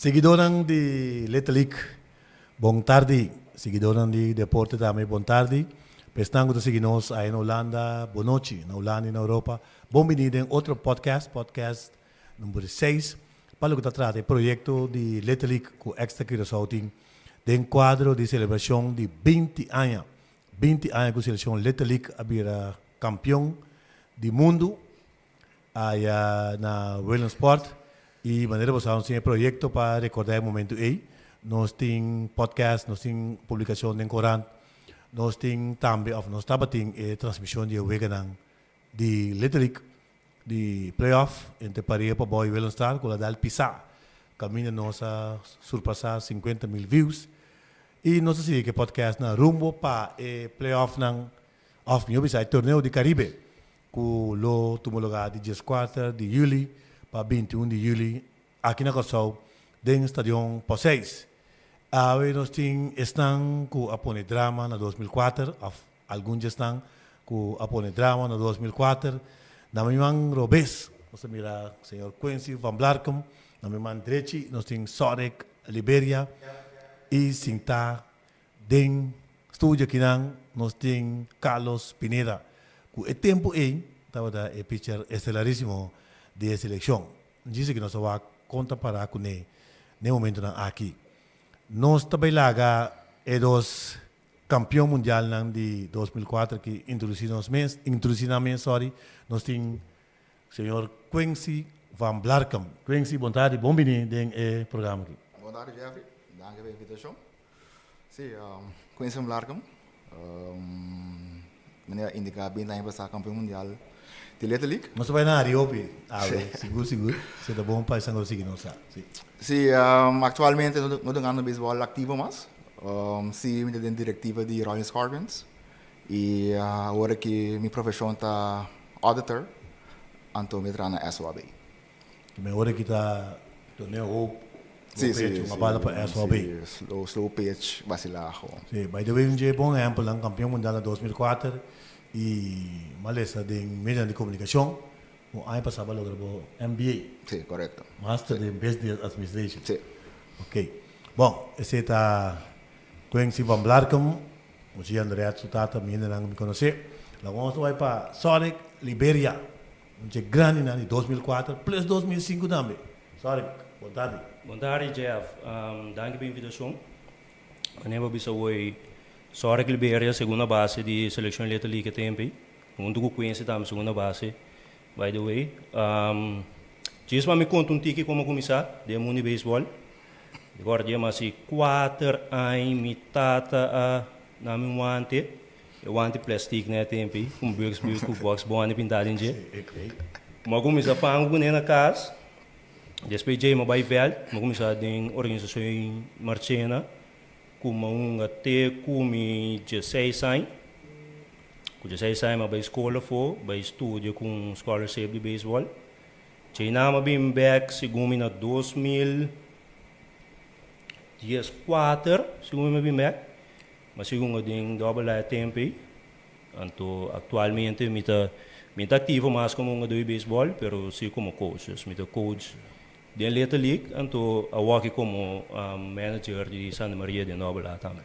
Seguidores de Letelic, bom tarde. Seguidores de Deporte também, bom tarde. Pestango de seguir-nos aí na Holanda, boa noite, na Holanda e na Europa. Bem-vindo em outro podcast número 6, para o que trata do projeto de Letelic com extra criação de quadro de celebração de 20 anos. 20 anos com a seleção Letelic, a campeão do mundo aí na World Sport. E maneira você tem projeto para recordar o momento aí. Nós temos podcast, nós temos publicação em Coran, nós temos também, nós também transmissão de Weganang de Letelic, de playoff entre Paris para Boy Wellens Star, com a Dal Pisa. Caminha nossa surpassar 50,000 views. E nós temos que podcast na rumbo para playoff ng of meu bisay torneio de Caribe, com lo lugar de 14 de julho para 21 de julho aqui na Corsol, dentro do Estádio Poseis. Nós estamos com a Pone Drama na 2004, alguns estão com a Pone Drama na 2004. Na minha mão, Robes, você mira o senhor Quincy Van Blarcom, na minha mão direita, nós temos Sorek, Liberia, e Sinta, dentro do estúdio aqui, nós temos Carlos Pineda. Com o tempo aí, estava o pitcher estelaríssimo de seleção. Diz que nós vamos contar para com ele, no momento aqui. Nós também lá dos campeão mundial de 2004 que introduzimos, nós temos o senhor Quincy Van Blarcom. Quincy, boa tarde, bem-vindo ao programa. Boa tarde, Jeffrey. Dank pela invitação. Sim, Quincy Van Blarcom. Meneer indica bem lá para ser campeão mundial de Letelic. Nós vamos na Rio, seguro. Você está bom para seguir nós. Sim, atualmente não estou jogando beisebol ativo mais. Sim, me dei diretiva de Royal Scorpions. E agora que minha profissão está auditor, então me trago na SOAB. Mas agora que está torneio sim, uma bala para SOAB. Slow pitch, vacilar. Sim, by the way, um bom exemplo, campeão mundial de 2004 e malesa de media de comunicação. O ano passado eu gravou MBA. Sim, correto. Master de Business Administration. Sim. Ok. Bom, esse está Quincy Van Blarcom. O senhor André Sutata, menina não me conhece. Lá vamos para Sorek, Liberia. Grande em 2004, plus 2005 também. Sorek, boa tarde. Boa tarde, Jeff. Dank pela invitação. Eu vou Sorek Liberia, segunda base de seleção Letelic tempo. Onde eu conheço também segunda base. By the way, diz para me conta tique como começar de mundo de beisebol. Agora dia mas 4 anos me tata na minha ante. Eu ante plástico né tempo, com box bom ne pintado em dia. Mas começar fango na casa. Depois de uma vai velho, mas começar em organização marchena, como até como 16 anos. Com 16 anos, vai escola for, vai estúdio com scholarship de beisebol. China me bem back segundo na 2014, segundo me bem back. Mas segundo em double a tempo, então atualmente me tá ativo mais como um do beisebol, pero sim como coach, me tá coach de Letelic, então eu aqui como manager de Santa Maria de double a também.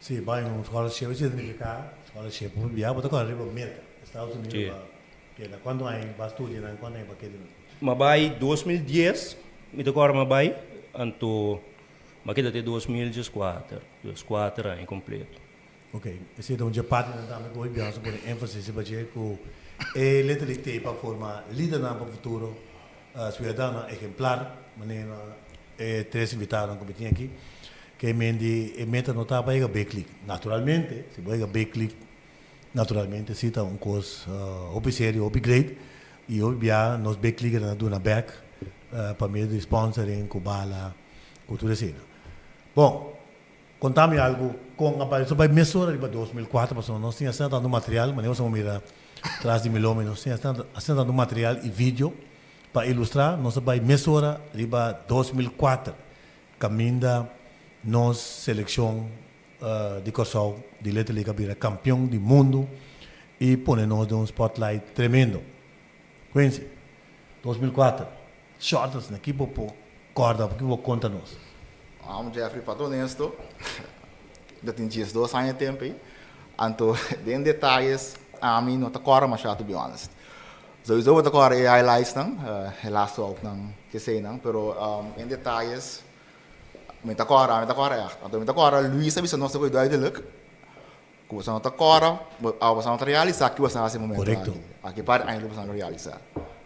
Sim, vai scholarship significa scholarship por via, mas agora riba América, Estados Unidos. Quando aí vai estudar, quando aí vai querer. Mas vai 2010, me agora mas vai, então mas que até 2014 em completo. Ok, esse é onde parte também com o Dios por ênfase se baseia com Letelic tem para formar líder para o futuro, cidadão exemplar, maneira três invitados que tinha aqui. Que meta notar para B-click. Naturalmente, se vai B-click, naturalmente se está curso sério, upgrade e obviamente nós B-click na duna back para meio de sponsoring, cubala, cultura cena. Bom, contame algo com a parte sobre mesura de 2004, mas nós tínhamos tanto material, mas nós vamos mirar atrás de milômetros, nós tínhamos tanto material e vídeo para ilustrar nossa mesura de 2004, caminho nossa seleção de Kosovo, de Letelic, campeão do mundo e põe-nos de spotlight tremendo. Quincy, 2004, shorts na equipo corda, porque vou conta-nos. Jeffrey, para honesto, eu tenho 2 anos de tempo aí. Então, em detalhes, a mim não está cora, mas to be honest. Sowieso wat agora é highlights não, helaas ook não, que sei não, pero em detalhes, muita cora é. Então muita cora, Luís sabe se nós estamos duidelijk, que você não está cora, você não está realizar que você não faz momento. Correcto. Aqui para ainda você não realizar.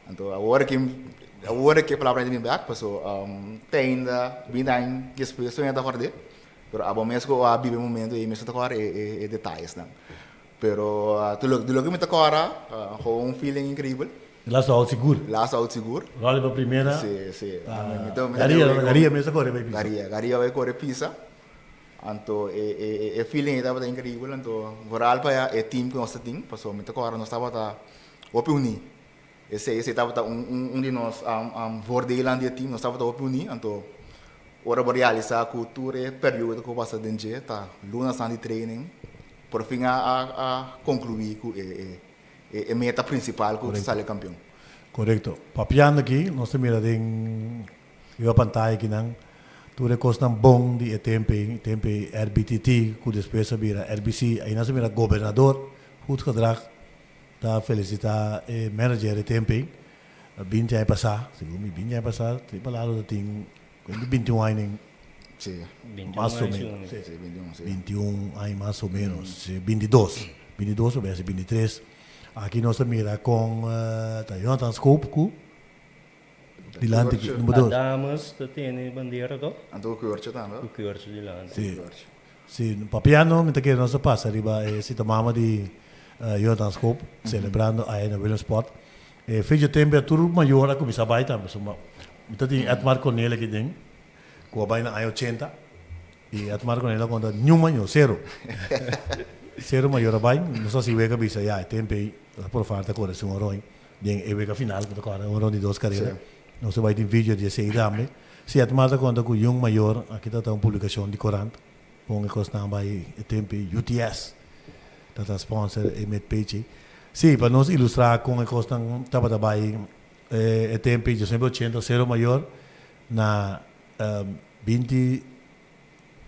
Então agora que a palavra ainda me back, passou tenda, bida em que expressão ainda acordei, pero abo mesmo a bibe momento e mesmo agora é detalhes não. Pero tudo que me agora, com feeling incrível. Lá só o seguro. Lá só o seguro. Rola para a primeira. Sim. Garia mesmo agora vai pisar. Garia vai correr pisa. Então, é feeling estava incrível. Então, moral para é time que nós temos. Passou muito agora nós estava opuni. Esse estava de nós voordelen de time nós estava opuni. Então, ora realizar a cultura período que passa dentro tá lunas de training. Por fim a concluir que a meta principal que sai campeão. Correto. Papiando aqui, nós temos a pantalla aqui não. Tu recostas bom de tempo RBTT, que depois vira RBC, aí nós temos governador, goed gedrag, tá felicitar manager de tempo, 20 anos passar, segundo 20 anos passar, tipo lá do tem 21 anos. Sí. Más o menos. Sí, 21, sí. 21 años más o menos. 22. 22 o 23. Aqui nós mira com Jonathan Scope, dilante número 2. Damas, tem bandeira, toch? Então o curso tá, não? O curso de lá. Sim, no papiano, me que nós passa riba se tomama de Jonathan Scope, celebrando aí na William Sport. Fez de temperatura maior a começar a baita, mas me tem Edmar Cornel aqui dentro. Com a na 80 e a tomar com ela quando nenhuma não zero maior vai não sei se vega bisa já tempo por falta com esse roi bem é vega final que agora roi de 2 carreiras não se vai ter vídeo de esse dame se a tomar conta com um maior aqui está uma publicação de corante com o custo não vai tempo UTS está sponsor e met page sim para nos ilustrar com o custo estava também tempo de sempre 80 zero maior na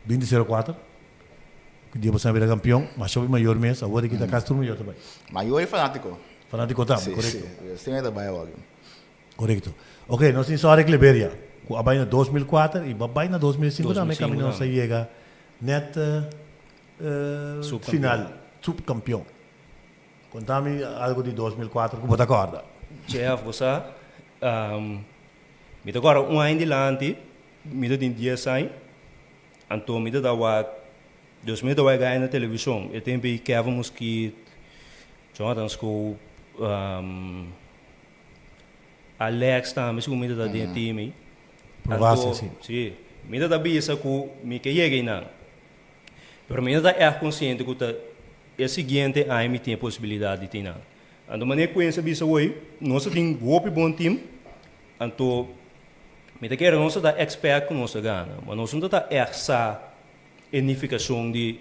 2004 que dia você vira campeão mas soube maior mês agora que está Castro maior também maior e fanático também correto sim é também agora correto ok nós temos só a Liberia a baina 2004 e a baina 2005 também caminhou se chega net final subcampeão contame algo de 2004 como está corda Chef você me agora ano de lante me dá 10 anos, então me dá o 2000 vai ganhar na televisão. Eu tenho que Kevin Mosquito, Jonathan Scope, Alex também, se me dá dentro time. Provasse sim. Sim, me dá bisa que me que chegue não. Pero me dá é consciente que é seguinte aí me tem possibilidade de ter não. Então maneira que essa bisa hoje, nós temos um bom time, então me te quero não se dá expert com nossa gana, mas nós não está essa unificação de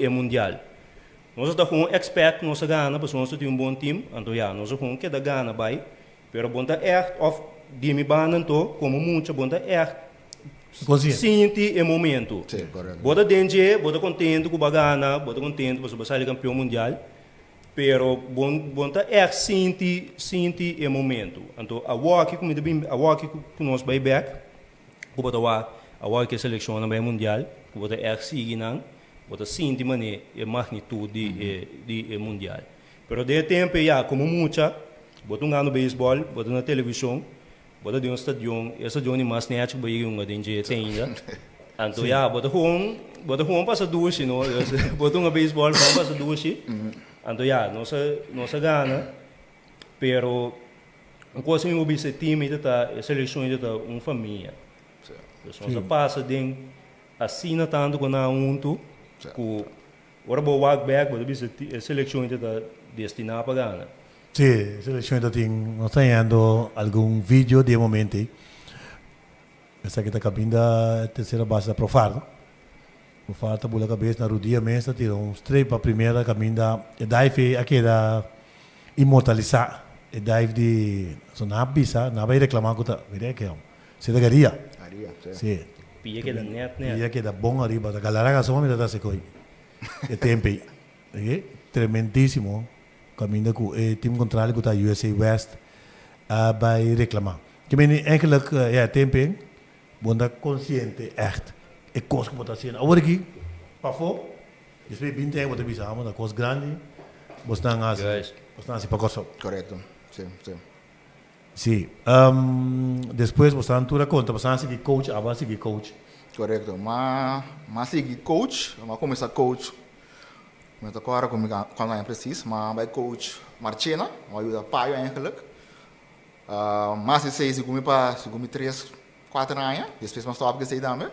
mundial. Nós está com expert com nossa gana, porque nós temos bom time, então já nós com que da gana vai, pero bom tá of de me bana então como muito bom tá sente o momento. Sim, correto. Bota dentro, bota contente com a gana, bota contente para você sair campeão mundial. Pero bom tá sente o momento. Então a walk que nós vai back, que bota a walk que seleciona bem mundial, que bota seguir não, bota sente mané a magnitude de mundial. Pero de tempo já como muita, bota no beisebol, bota na televisão, bota de estadião, esse estadião é mais net que vai dentro tem ainda. Então já bota home passa duas, não, bota no beisebol passa duas. Então, nossa gana, pero uma coisa que eu vi esse time, a seleção é uma família. Nós passa de assina tanto com a unto, que agora vou walk back, mas a seleção é destinada para gana. Sim, a seleção tem, nós temos algum vídeo de momento. Essa aqui está caminhando a terceira base da Profardo. O falta bola cabeça na rodia mesmo tira uns três para a primeira caminha e daí fez aquela imortalizar e dive di so na bisa na vai reclamar com tá vira que é se da garia Aria, sim. sim Pia que da net, né? e que da bom arriba da galera que só me dá se coi e tempo e tremendíssimo caminho com o time contrário com a USA West vai reclamar que bem eigenlijk ja tempo bonda consciente echt e coisa que botar assim agora aqui para fora depois bem tempo botar bisa uma coisa grande botar Guys. assim para coisa Correto. Sim, sim. sim depois botar tudo conta botar assim que coach abas que coach Correto. Mas seguir coach, mas começar coach. Met elkaar kom ik aan precies, maar bij coach Marcena, waar je dat paar eigenlijk. Maar ze zei, ze komen 3-4 jaar, depois mas stop gezegd daarmee.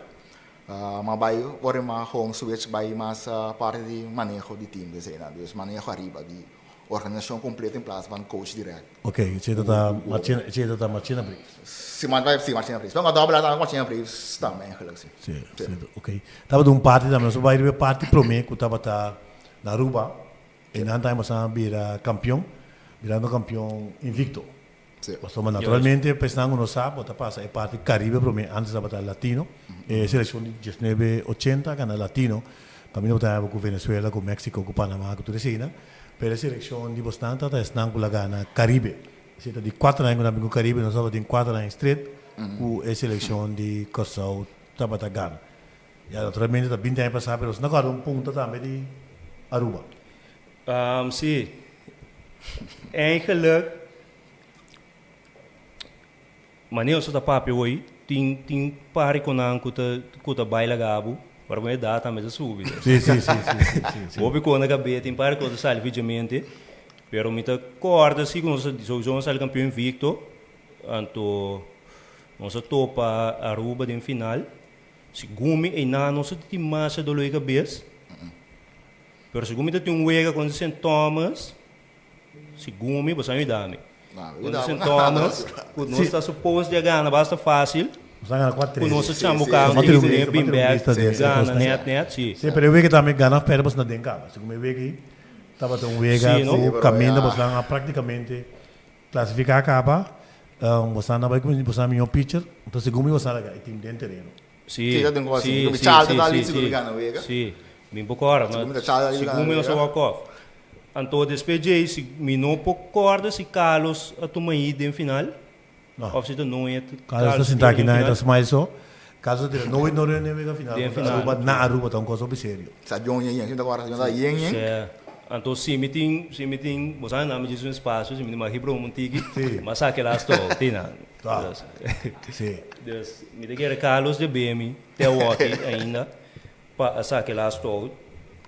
Maar bij worden maar gewoon switch bij mas parte de manejo de team gezegd, dus manejo arriba, die organisatie compleet in plaats van coach direct. oké je dat Marcena brief Se vai sim Marcena Pris, vamos dar uma Marcena Pris também eigenlijk sim. sim oké tava de parte também so vai de parte prome que tava tá na Aruba e na time mas vira campeão virando campeão invicto Sim. mas naturalmente pensando no sabe tá passa é parte Caribe prome antes tava tá latino e seleção de 1980 que na latino caminho tava com Venezuela com México com Panamá com tudo isso né pero a seleção de bastante tá estando com a na Caribe se tá de 4 anos na Caribe nós tava de 4 anos straight com a seleção de Corsau tava tá gana ja naturalmente tá 20 anos passado pero não agora ponto também de Aruba Sim. Eigenlijk, maneiro se da papi hoje, tem pare com a cuta baila gabo, para me dar também a subir. sim Houve com a cabeça, tem pare com a salviamente, pero me tá corda se com nós sal campeão invicto, anto nós topa Aruba de final, se gumi e na nós tem massa do loi cabeça. Pero se gumi tem wega com St. Thomas, se gumi você me dá me. Com St. Thomas, quando nós está suposto de ganhar basta fácil. Quando nós chamamos o carro, tem que vir back, ganha net, sim. Sim, pero eu vejo que também ganha pera você não tem cá, se como eu vejo que tava tão wega o caminho você não praticamente classificar a capa, você não vai começar você meu pitcher, então se gumi você lá o time dentro terreno. Sim, sim. Min pokora, mas segundo eu sou walk-off. Então, depois se me não pocorda se Carlos a tomar ida em final, ou se não é Carlos está sentado aqui na entrada mais só, Carlos não é nem final, na Aruba tá um coisa sério. Sabe onde é? Então agora já yen. Então se me tem, você não me diz um espaço, se me uma ribro montigi, mas aquela estou, tem nada. Sim. Dus me tem que Carlos de BM, até o ainda. Para sacar lá estou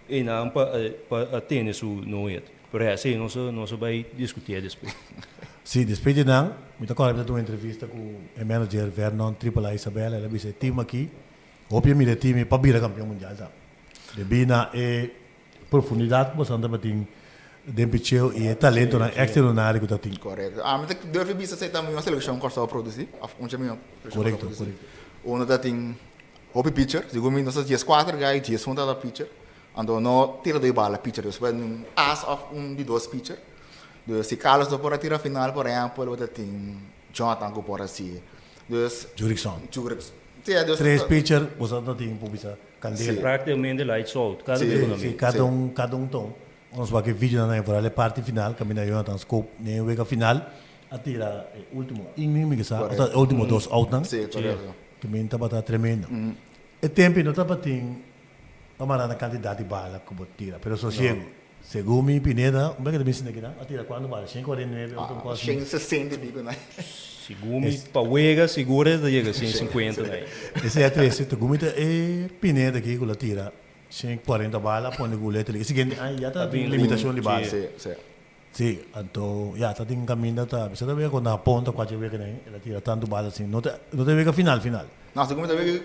e não para ter isso no é por isso nós vai discutir depois sim depois de não muito agora eu uma entrevista com o manager Vernon Triple Isabela ela disse time aqui obviamente time para virar campeão mundial tá de bina e profundidade você anda batendo dempicheu e talento na extraordinário que tá tem correto mas deve bisa sei também uma seleção que só produzir onde é meu correto onde tá tem Hopi pitcher, segundo nós temos 4 guys, 10 pontos da pitcher, ando no tira de bala pitcher, dus ben as of de 2 pitcher. Dus se Carlos do por tira final, por exemplo, o tem Jonathan go por assim. Dus Jurickson. Sim, dus 3 pitcher, você não tem publicidade. Candela. Praticamente lights out, cada um tom. Nós vamos ver vídeo na informação, a parte final, caminha Jonathan scope, nem o final, atira o último, inimigo sabe, o último 2 out não. Sim, correto. Que me estava tremendo. O tempo não estava tendo uma quantidade de bala que eu tira, mas só chego. Segundo minha Pineda, como é que eu me ensino aqui? Atira quando bala? 149 ou quase? 160 digo, né? Segundo minha Pauega, segura chega 150, né? Esse é 3, segundo minha Pineda aqui que ela tira 140 bala, põe o letra ali. Seguinte, já está tem limitação de bala. Sim, então, já está tem caminho tá. Você tá vendo quando a ponta quase vê que nem, ela tira tanto bala assim, não te vê que final. Não, segundo também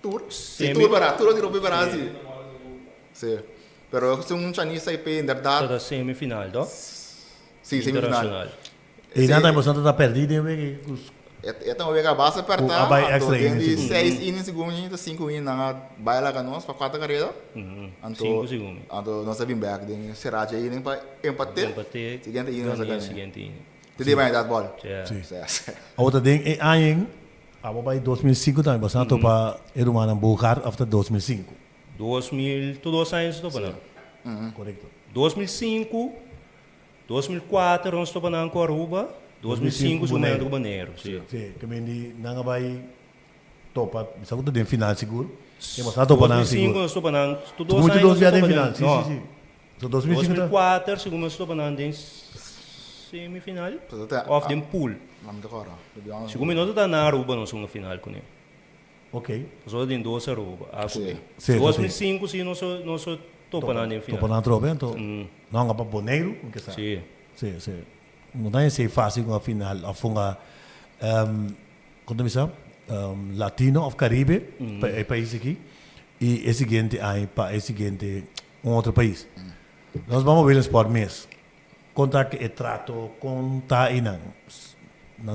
tour para assim. Sim. Pero se um chanista aí em verdade. Toda semifinal, tá? Sim, semifinal. E nada emoção tá perdido, Então, eu basta apertar, Abai extra tem innings, de 6 innings, segundo, 5 innings, na baila com nós, para 4 carreiras. 5 segundos. Então, nós sabemos back, tem será de inning para empatar. Empate. Seguinte inning, nós ganhamos. Seguinte inning. Te vai dar bola. Sim. Sim. A outra ding é aí, a babai 2005 também, bastante para ele humano bucar after 2005. 2000, tu 2 anos estou falando. Correto. 2005, 2004 nós estou falando com Aruba, 2005 os momentos do Baneiro. Sim. Sim, que me não vai topa, bisa ko din final siguro. Que mas topa na 2005 siguro. nós estou falando, tu 2 Muito anos. dos já tem final, sim, Não. sim, sim. So 2005 2004, segundo nós estou falando em semifinal, off dem pool. Vamos agora. Segundo nós está na Aruba na segunda final com ele. Ok. Nós tem 12 Aruba. Sim, 2005 sim nós estou falando em final. Topa na tropa, então. Não ngapa boneiro, que sabe. Sim. Sim, sim. Não tem ser fácil com a final, a funga quando me sabe, Latino of Caribe, país aqui, e esse seguinte aí para esse seguinte outro país. Nós vamos ver os por mês. Conta que é trato, conta aí não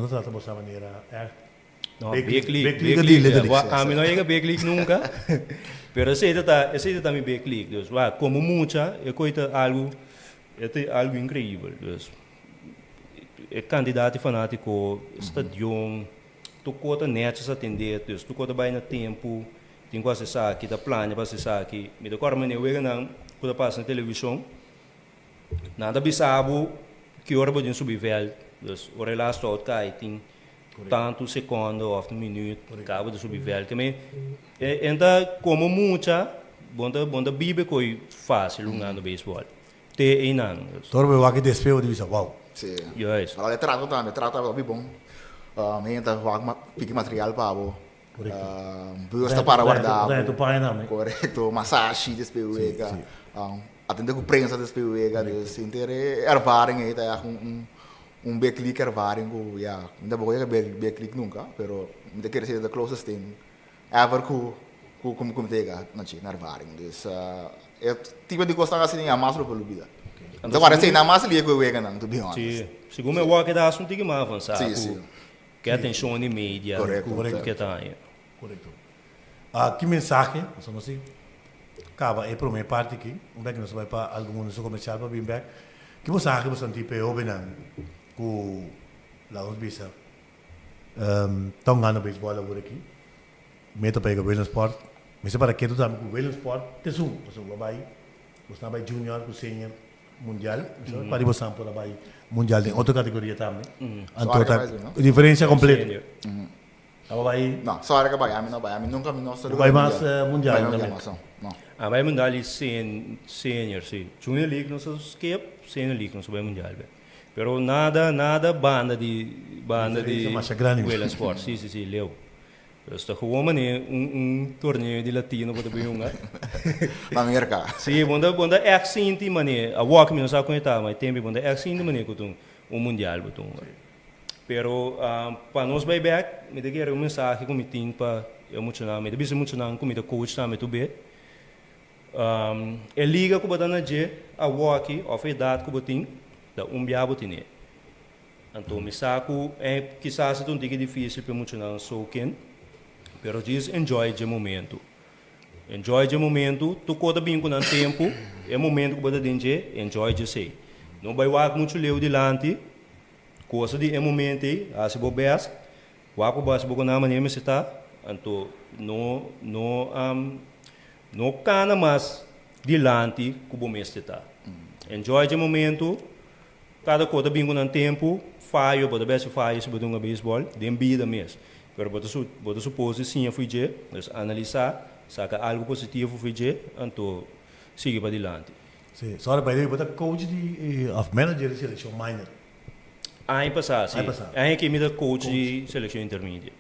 trata dessa maneira. No, Big big league. league. A mim não chega big league nunca. Pero esse também big league. Dus, como muita, é coisa algo incrível. Dus, é candidato fanático, estadião, tu conta netos atender, dus, tu conta bem no tempo, tem que acessar aqui, da plano para acessar aqui. Me dá agora maneira eu não, quando passa na televisão, nada bisabo que hora pode subir velho, dus, hora lá está cai, tem tanto segundo ou um minuto, acaba de subir velho. Também, então como muita, bonda bibe coi fácil jogando beisebol. Te aí não. Torbe o aqui despeu de visa, wow. Sim. Yes. Agora, trato também, trato é bem bom. Ainda pique material para o busta para guardar. Correto, pai não. Correto, massagem despeuega. Atender com prensa despeuega, desintere ervaring aí tá backlick ervaring go, yeah. Ainda vou chegar backlick nunca, pero me quer ser the closest thing ever como tega, não tinha ervaring. Dus é tipo de coisa assim a mais pelo vida. Então agora sei na mais ali que eu vega não, to be honest. Sim. Segundo meu walk da assunto que mais avançar. Sim. Que atenção em mídia. Correto. Que tá aí. Correto. Que mensagem, não sei. Acaba é para minha parte aqui, que nós vai para algum mundo comercial para vir back. Que mensagem você tem para o Benan com lá os bisa. Tão ganhando beisebol agora aqui. Meta para o Wellness Sport. Mas para que tu também com o Wellness Sport, te sum, você vai junior, com senior mundial, para você vai mundial em outra categoria também. Diferença completa. Vai. Não, só era que vai, a mim nunca me nossa. Vai mais mundial também. Não. Vai mundial senior, sim. Junior League não se skip, senior League não se vai mundial. Pero nada banda de Wellness Sport, sim, leu. Está como torneio de latino para bem Na América. Sim, bunda accent mane, a walk me não sabe conectar, mas tem bunda accent mane com mundial botung. Pero para nós vai back, me dá mensagem que me tem para emocionar, me dá emocionar com me dá coach também tu be. Liga que botar na je a walk of idade que botin, da biá botin. Então me saco quizás é um dia difícil para emocionar so quem. Pero diz enjoy de momento. Enjoy de momento, tu coda bem com o tempo, é momento que você tem enjoy de sei. Não vai walk muito leu delante, coisa de momento aí, assim bobes, walk o base boca na maneira se tá, então não cana mais delante que o mês está. Enjoy de momento, cada coisa bem com o tempo, falho, pode ver se falho se botar um beisebol, dem bida mesmo. Pero bota supor sim eu fui je, analisar, saca algo positivo fui je, então siga para adiante. Sim, só para ele botar coach de of manager de seleção minor. Aí passar, sim. Aí que me dá coach de seleção intermédia.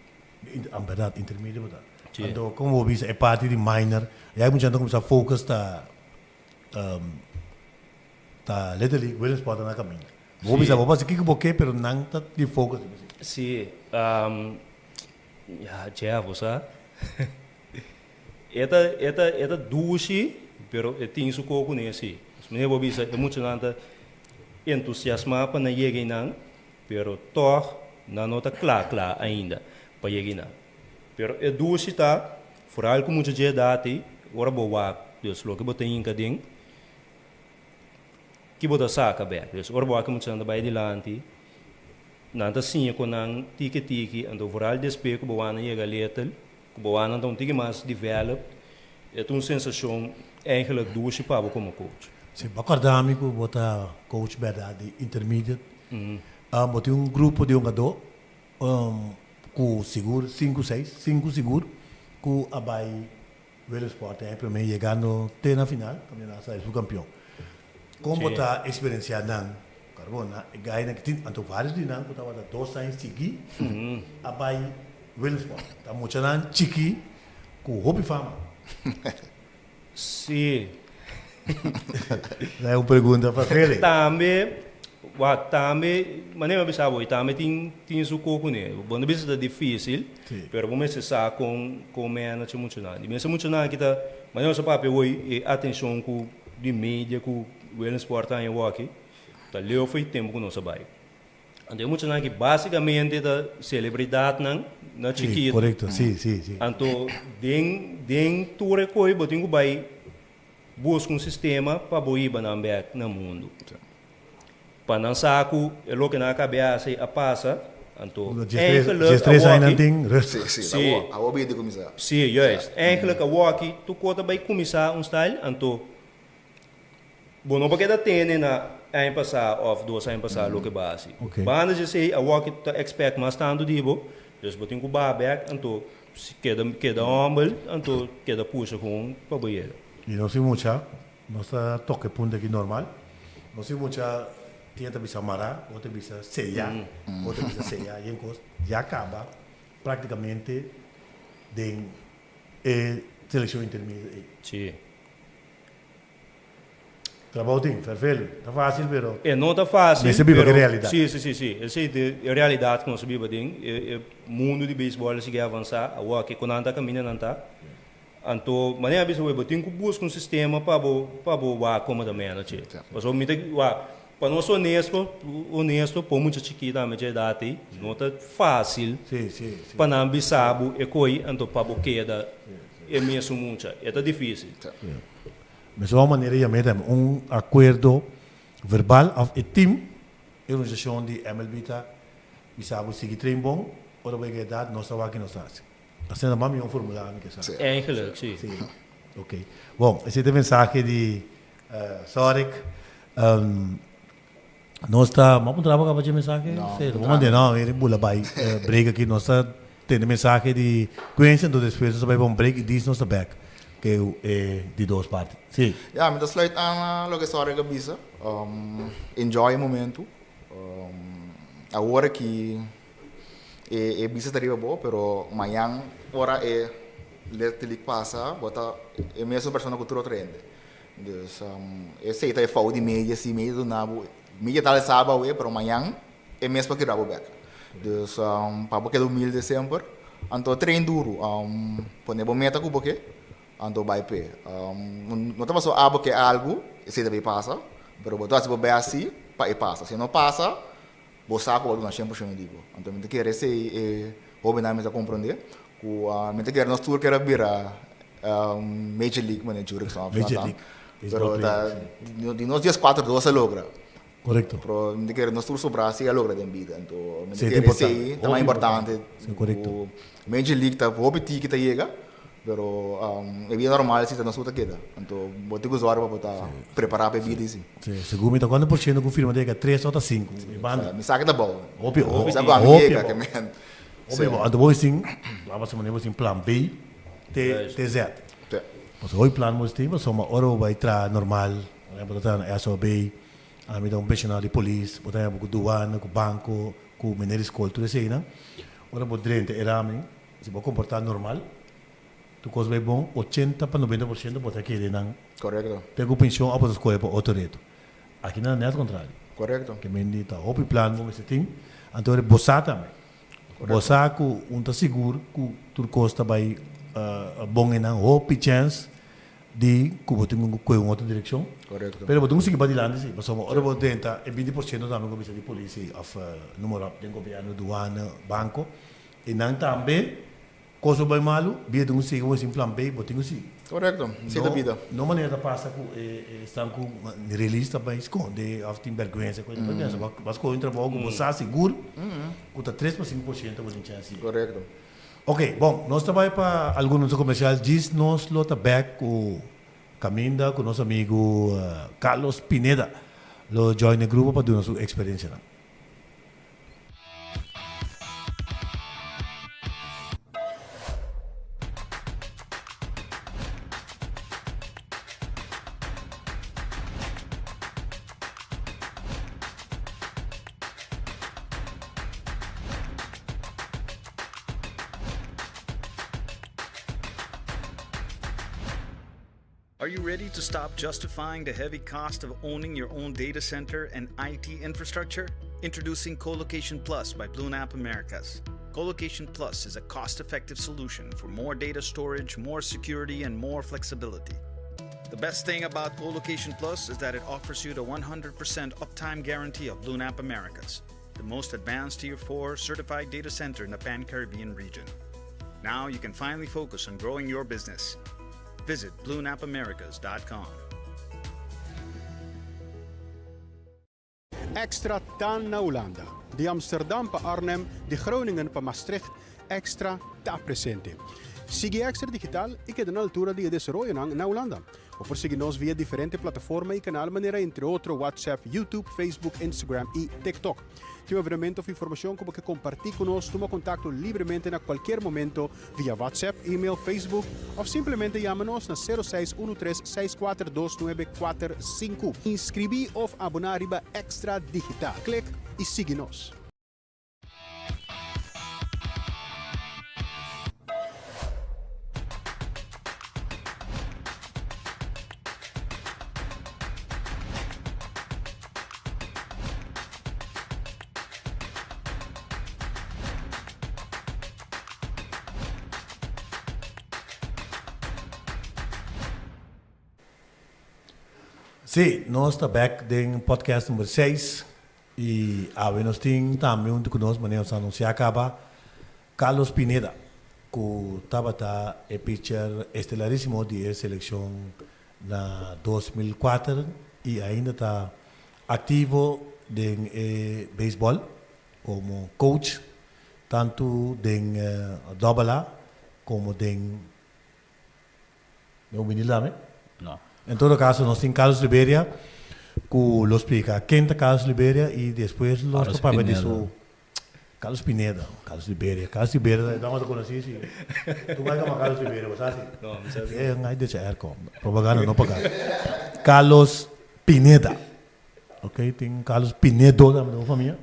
A verdade intermédia botar. Então como o bisa é parte de minor, e aí muita gente começa a focus tá literally Wellness Sport na caminho. Vou bisa vou fazer que boque, pero não tá de focus. Sim, já você. Eta duche, pero tem isso coco nesse. Me vou bisa é muito nada entusiasmado para não chegar não, pero toch não está claro ainda para chegar. Pero é duas está, foral com muita idade, agora boa, Deus lo que botar em cadem, que botar saca bem, Deus agora boa que muito anda vai adiante, nada assim com não tiki, ando foral despejo que boa não chega letal, que boa não então tiki mais develop, é uma sensação eigenlijk duas para como coach. Sim, acordar-me que botar coach verdade intermediate. Botei grupo de jogador com seguro 5 seguro com a Bahia o esporte para mim chegando até na final campeonato sai o campeão como botar experiência não carbona ganha que tem anto vários de não botar 2 anos seguir a Bahia o esporte tá muito não chiqui com hobby fama sim é uma pergunta para ele também maneira bisa boy também tem su coco né bom bisa é difícil pero vamos começar com menos muito nada mesmo muito nada que tá maneira só papel hoje atenção com de mídia com o esporte aí aqui tá leu foi tempo que não sabe então muito nada que basicamente da celebridade não na chiquita correto sim então den tudo coi botinho vai busca sistema para boiba na ambiente no mundo para não saco é lo que na cabeça a passa então estresse ainda tem sim a hobby de começar sim justo eigenlijk a walkie tu conta vai começar style então bom não porque da tem na ano passado ou 2 anos passado lo que base banda já sei a walkie tá expect mais tanto dibo dus botin com babac então queda humble então queda puxa com para banheiro e não sei muita nossa toque ponto aqui normal não sei muita tenta bisa marcar, outra bisa sellar, outra bisa sellar, e já acaba praticamente de seleção intermediária. Sim. Trabalho tem, perfeito, tá fácil, pero não está fácil. Mas sabe a realidade. Sim. Eu sei a realidade que nós sabemos bem. O mundo de beisebol se quer avançar, o que quando anda caminhando não está. Então, maneira bisa we botin que busca sistema para boa acomodamento, mas o mito para nós honesto, por muita chiquita, mas idade, não está fácil. Sim. Para não bisabo, é coi, então para o keda, é mesmo muito, é difícil. Mas de uma maneira, já mesmo, acordo verbal, of a team, a organização de MLB, bisabo seguir treino bom, ou vai ganhar, nós estamos aqui, nós estamos. Assim, não é um formulário, que sabe? Eigenlijk, sim. Ok. Bom, esse é o mensagem de Sorik. Nós vamos trabalhar com a mensagem? Não, ele pula vai break aqui, nós temos mensagem de conhecimento, então depois nós vamos break e diz nós back, que é de 2 partes. Sim. Ja, met de sluit aan lo que sorry que bisa. Enjoy o momento. Agora que é bisa tariba bo, pero amanhã ora letterlijk passa, bota é mesmo persona cultura trende. Dus esse aí tá falta de mídia, se mídia do nabo mídia tal sábado pero amanhã é mesmo que rabo back. Dus para porque do 1000 de dezembro, então treino duro, pone bom meta com porque, então vai pé. Não tá só abo que algo, esse deve passa, pero botar se bobear assim, para passa. Se não passa, vou saco na 100% digo. Então me quer esse hobby na mesa compreender, me quer nós tour que era vira Major League manager que são Major League. Pero de nós dias 4-12 logra. Correcto. Pero me quer nós tour sobre assim a logra de vida. Então me Sim, quer esse também importante. Sim, correcto. Major League tá hobby que tá chega, pero é vida normal se tá na sua queda. Então vou ter que usar para botar preparar para vida assim. Sim, segundo então quando por cento confirma que 3 ou 5. Me saca da bola. Óbvio. Sabe a amiga que me. Óbvio, então vou sim, lá você maneira assim plan B, T-Z. Mas hoje plan mas tem, mas uma hora vai entrar normal, botar SOB, a mim dá personal de polícia, botar com douana, com banco, com mineiro escola, tudo isso aí, né? Ora vou drente era mim, se vou comportar normal, tu coisa bem bom, 80 para 90% botar aqui não. Correto. Tem que pensão após escolher para outro reto. Aqui não é o contrário. Correto. Que me dita, hoje plan vamos ter, então é bossar também. Bossar com seguro, com tudo costa vai bom e não, hope chance de que botem em outra direção. Correto. Pero botem seguir badilando sim, mas ora botem tenta e 20% também comissão de polícia, of número de governo, douana, banco, e não também coisa bem malo, via de seguir um simplemente botem assim. Correto. Sim, da vida. Não maneira passa com estão com release também esconde, of tem vergonha, coisa vergonha, mas com entra logo você seguro, com 3 para 5% você chance. Correto. Ok, bom, nós trabalhamos para alguns comerciais, diz nós lota back com Caminda, com nosso amigo Carlos Pineda, lo join o grupo para dar nossa experiência. Are you ready to stop justifying the heavy cost of owning your own data center and IT infrastructure? Introducing Colocation Plus by BlueNap Americas. Colocation Plus is a cost-effective solution for more data storage, more security, and more flexibility. The best thing about Colocation Plus is that it offers you the 100% uptime guarantee of BlueNap Americas, the most advanced Tier 4 certified data center in the Pan-Caribbean region. Now you can finally focus on growing your business. Visit BlueNapAmericas.com. Extra tan na Holanda. De Amsterdam pa Arnhem, de Groningen pa Maastricht, extra ta presente. Sigue Extra Digital e que na altura de desarrollo na Holanda. O prosseguimos via diferentes plataformas e canal maneira entre outros WhatsApp, YouTube, Facebook, Instagram e TikTok. Tem obviamente of informação como que compartilhar conosco, toma contato livremente a qualquer momento via WhatsApp, e-mail, Facebook ou simplesmente chama-nos na 0613-642-945. Inscrevi ou abonar riba Extra Digital. Clique e siga-nos. Sim, nós estamos back em podcast número 6 e nós temos também um conosco, mas não se acaba, Carlos Pineda, que tabata é pitcher estelaríssimo de seleção na 2004 e ainda está ativo em beisebol como coach, tanto em Dobala como em meu menino lá, Não. En todo caso, nós temos Carlos Liberia, que lo explica. Quem é Carlos Liberia e depois nós papamos disso. Carlos Pineda, Carlos Liberia. Carlos Liberia, não te conheci, sim. Tu vai chamar Carlos Liberia, você sabe? Não, não sabe. É, não é de cerco. Propaganda não pagar. Carlos Pineda. Ok, tem Carlos Pinedo da minha família.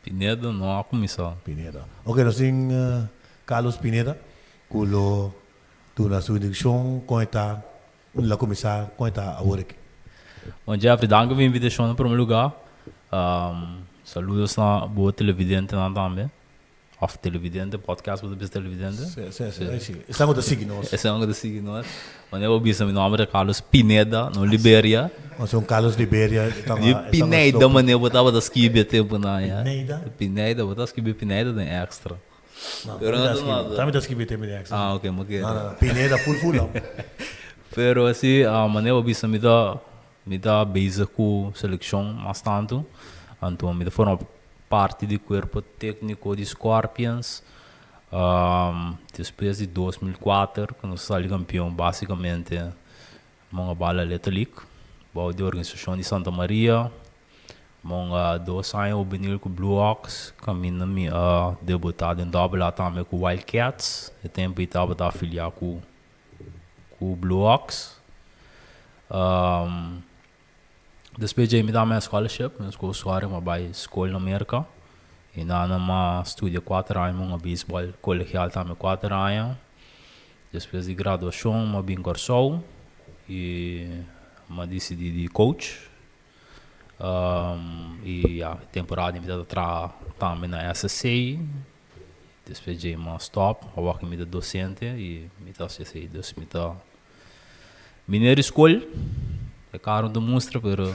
Pineda não há comissão. Pineda. Ok, nós temos Carlos Pineda, que lo na sua introdução, conta la começar a agora aqui. Bom, Jeffrey, danke pela invitação em primeiro lugar. Saludos na boa televidente também. Of televidente, podcast para os televidentes. Sim. Estamos a seguir nós. Esse é um que seguir nós. Mas eu ouvi meu nome é Carlos Pineda, no Liberia. Nós somos Carlos Liberia. De Pineda, mas eu botava da esquibe tempo na. Pineda, botava esquibe Pineda de extra. Não, também da esquibe tempo de extra. Ah, ok, mas não. Pineda full não. Pero assim, a maneira bisa me dá base com seleção mais tanto, então me dá forma parte do corpo técnico de Scorpions, depois de 2004, quando saí campeão basicamente, uma bala letralic, boa de organização de Santa Maria, uma 2 anos eu venil com Blue Ox, caminho me debutado em double também com Wildcats, e tempo estava da afiliar com o Blue Ox. Depois de me dar minha scholarship, minha escola uma escola na América. E na estudia 4 anos, uma beisebol colegial também 4 anos. Depois de graduação, uma bem cursou e uma decidi de coach. E a temporada me dá também na SSC. Depois de uma stop, eu me dá docente e me dá CC, me dá Mineiro escolhe, é caro de mostra, pero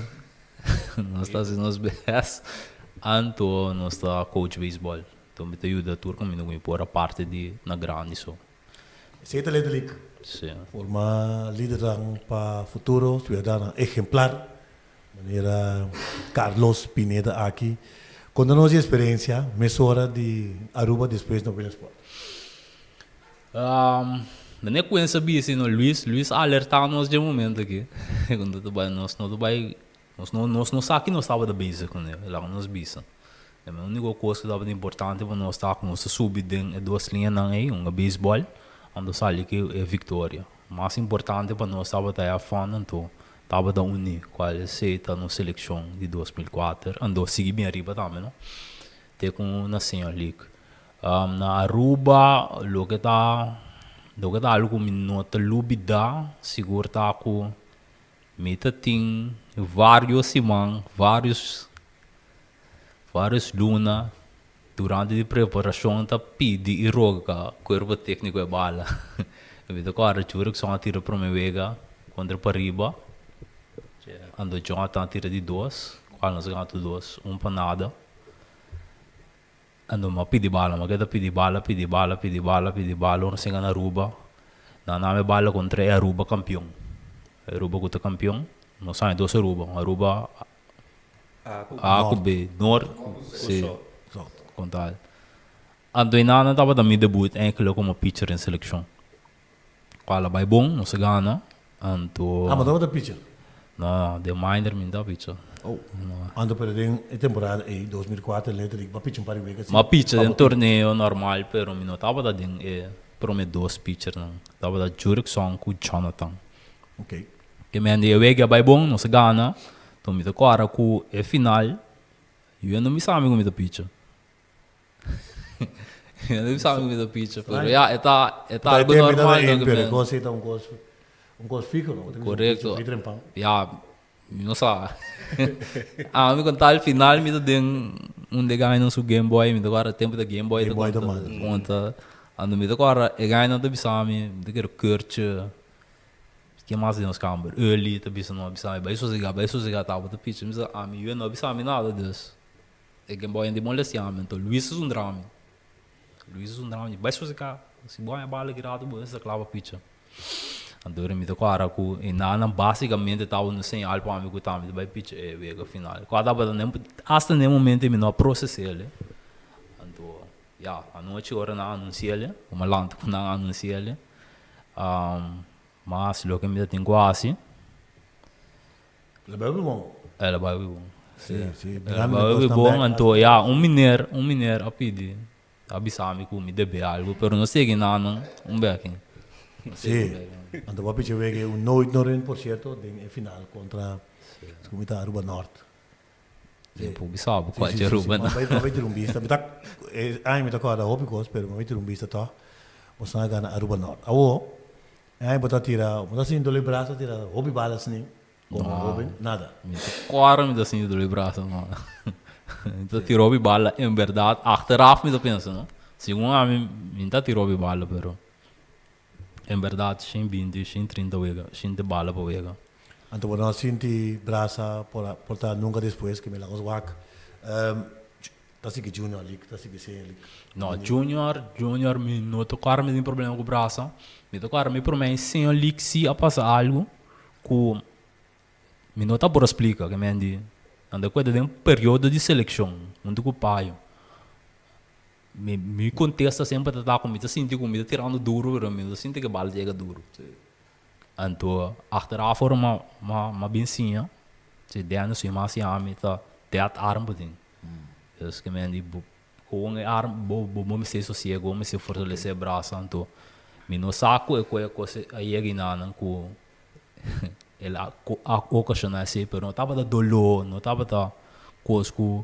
nós está fazendo os best. Anto nós está coach baseball. Então me ajuda a turma, me não impor a parte de na grande só. Você tá letalik. Sim. Forma liderança para futuro, cidadão exemplar. Maneira Carlos Pineda aqui. Quando nós experiência, mesura de Aruba depois no Sport. Não é coisa assim, no Luiz alertar nós de momento aqui. Quando tu vai, nós não sabe que nós estava da base com ele, lá nós bisa. É a única coisa que estava importante para nós estar com nós subir de duas linhas não é um beisebol, onde sai que é vitória. Mais importante para nós estava até a fã, então estava da uni, qual é seita na seleção de 2004, andou seguir bem arriba também, não? Tem com na Senior League. Na Aruba, lo que tá algo minuto bida, seguro tá com meta tem vários semanas, vários luna durante a preparação tá pedi e roga corpo técnico é bala. Eu vi agora juro que só tira para minha vega contra para riba. Ando já tá tira de dois, qual nós ganhamos dois, para nada. Ando ma pedi bala, ma queda pedi bala, não se ganha Aruba. Na nome bala contra a Aruba campeão. Aruba contra campeão, não sai dois Aruba A com B, Nord, C, contal. Ando inana tava da minha debut, enkele como pitcher em seleção. Qual vai bom, não se ganha. Ando. Mas tava da pitcher. Não, de minor me dá pitcher. Ando perdendo a temporada em 2004, letalik, para pitcher para ver Ma pitcher em torneio normal, pero me não tava da ding para me dois pitcher não. Tava da Jurickson com Jonathan. Ok. Que me ande eu vai bom, não se ganha. Então me tocou agora com a final. E eu não me sabe como me dá pitcher. Eu não me sabe como me dá pitcher, pero é algo normal não que me. Você tá um gosto fico, não? Correto. Não sabe. Me contar o final, me dá de ganhar no seu Game Boy, me dá agora tempo da Game Boy. Conta. Ando me dá agora ganhar no Bisami, de quero curte. Que mais nos câmera, early, tá bisa não Bisami, vai sossegar tava da pitch, mas eu não Bisami nada disso. É Game Boy de molestia, então Luiz é um drama, vai sossegar, se boa a bala girada, boa essa clava pitch. Andou me tocou agora com e nada basicamente tava no sem alpa amigo também vai pitch vega final. Quando tava nem hasta nem momento me não processei ele. Andou a noite hora não anunciei ele, uma lanta não anunciei ele. Mas lo que me tem quase. Ela vai bom. Ela vai bom. Sim. Ela vai bom, então um mineiro a pedir. Abisami com me debe algo, pero não sei que nada, backing. Sim. Então vai pitcher vega noite 90% de final contra o Comitê Aruba Norte. Sim, pô, sabe qual é Aruba. Mas vai ter vista. Me tá me tocou a hobby course, pero vai ter vista tá. Você vai ganhar Aruba Norte. Aí botar tira, botar assim do braço, tira hobby balas nem. Hobby nada. Claro, me dá assim do braço, não. Então tirou hobby bala, em verdade, achteraf me dá pensa, não. Segundo a mim, me dá tirou hobby bala, pero em verdade, sem 20, sem 30 vega, sem de bala para vega. Então, quando nós senti braço por estar nunca depois que me lá os wack. Tá assim que junior league, tá assim que senior league. Não, junior me não tocar me tem problema com o braço. Me tocar me promete senior league se a passar algo que me não tá por explicar que me andi. Anda coisa de um período de seleção, onde o pai me contesta sempre tá comigo, sinto comigo tirando duro, pero me sinto que bala chega duro. Então, achteraf for uma bencinha, se der no seu mais ame tá teat arm putin. Dus que me andi com arm bo me se sossego, me se fortalecer braço, então me no saco é coisa aí é guinana com ela a ocasionar se, pero não tava da dolor, não tava da coisa que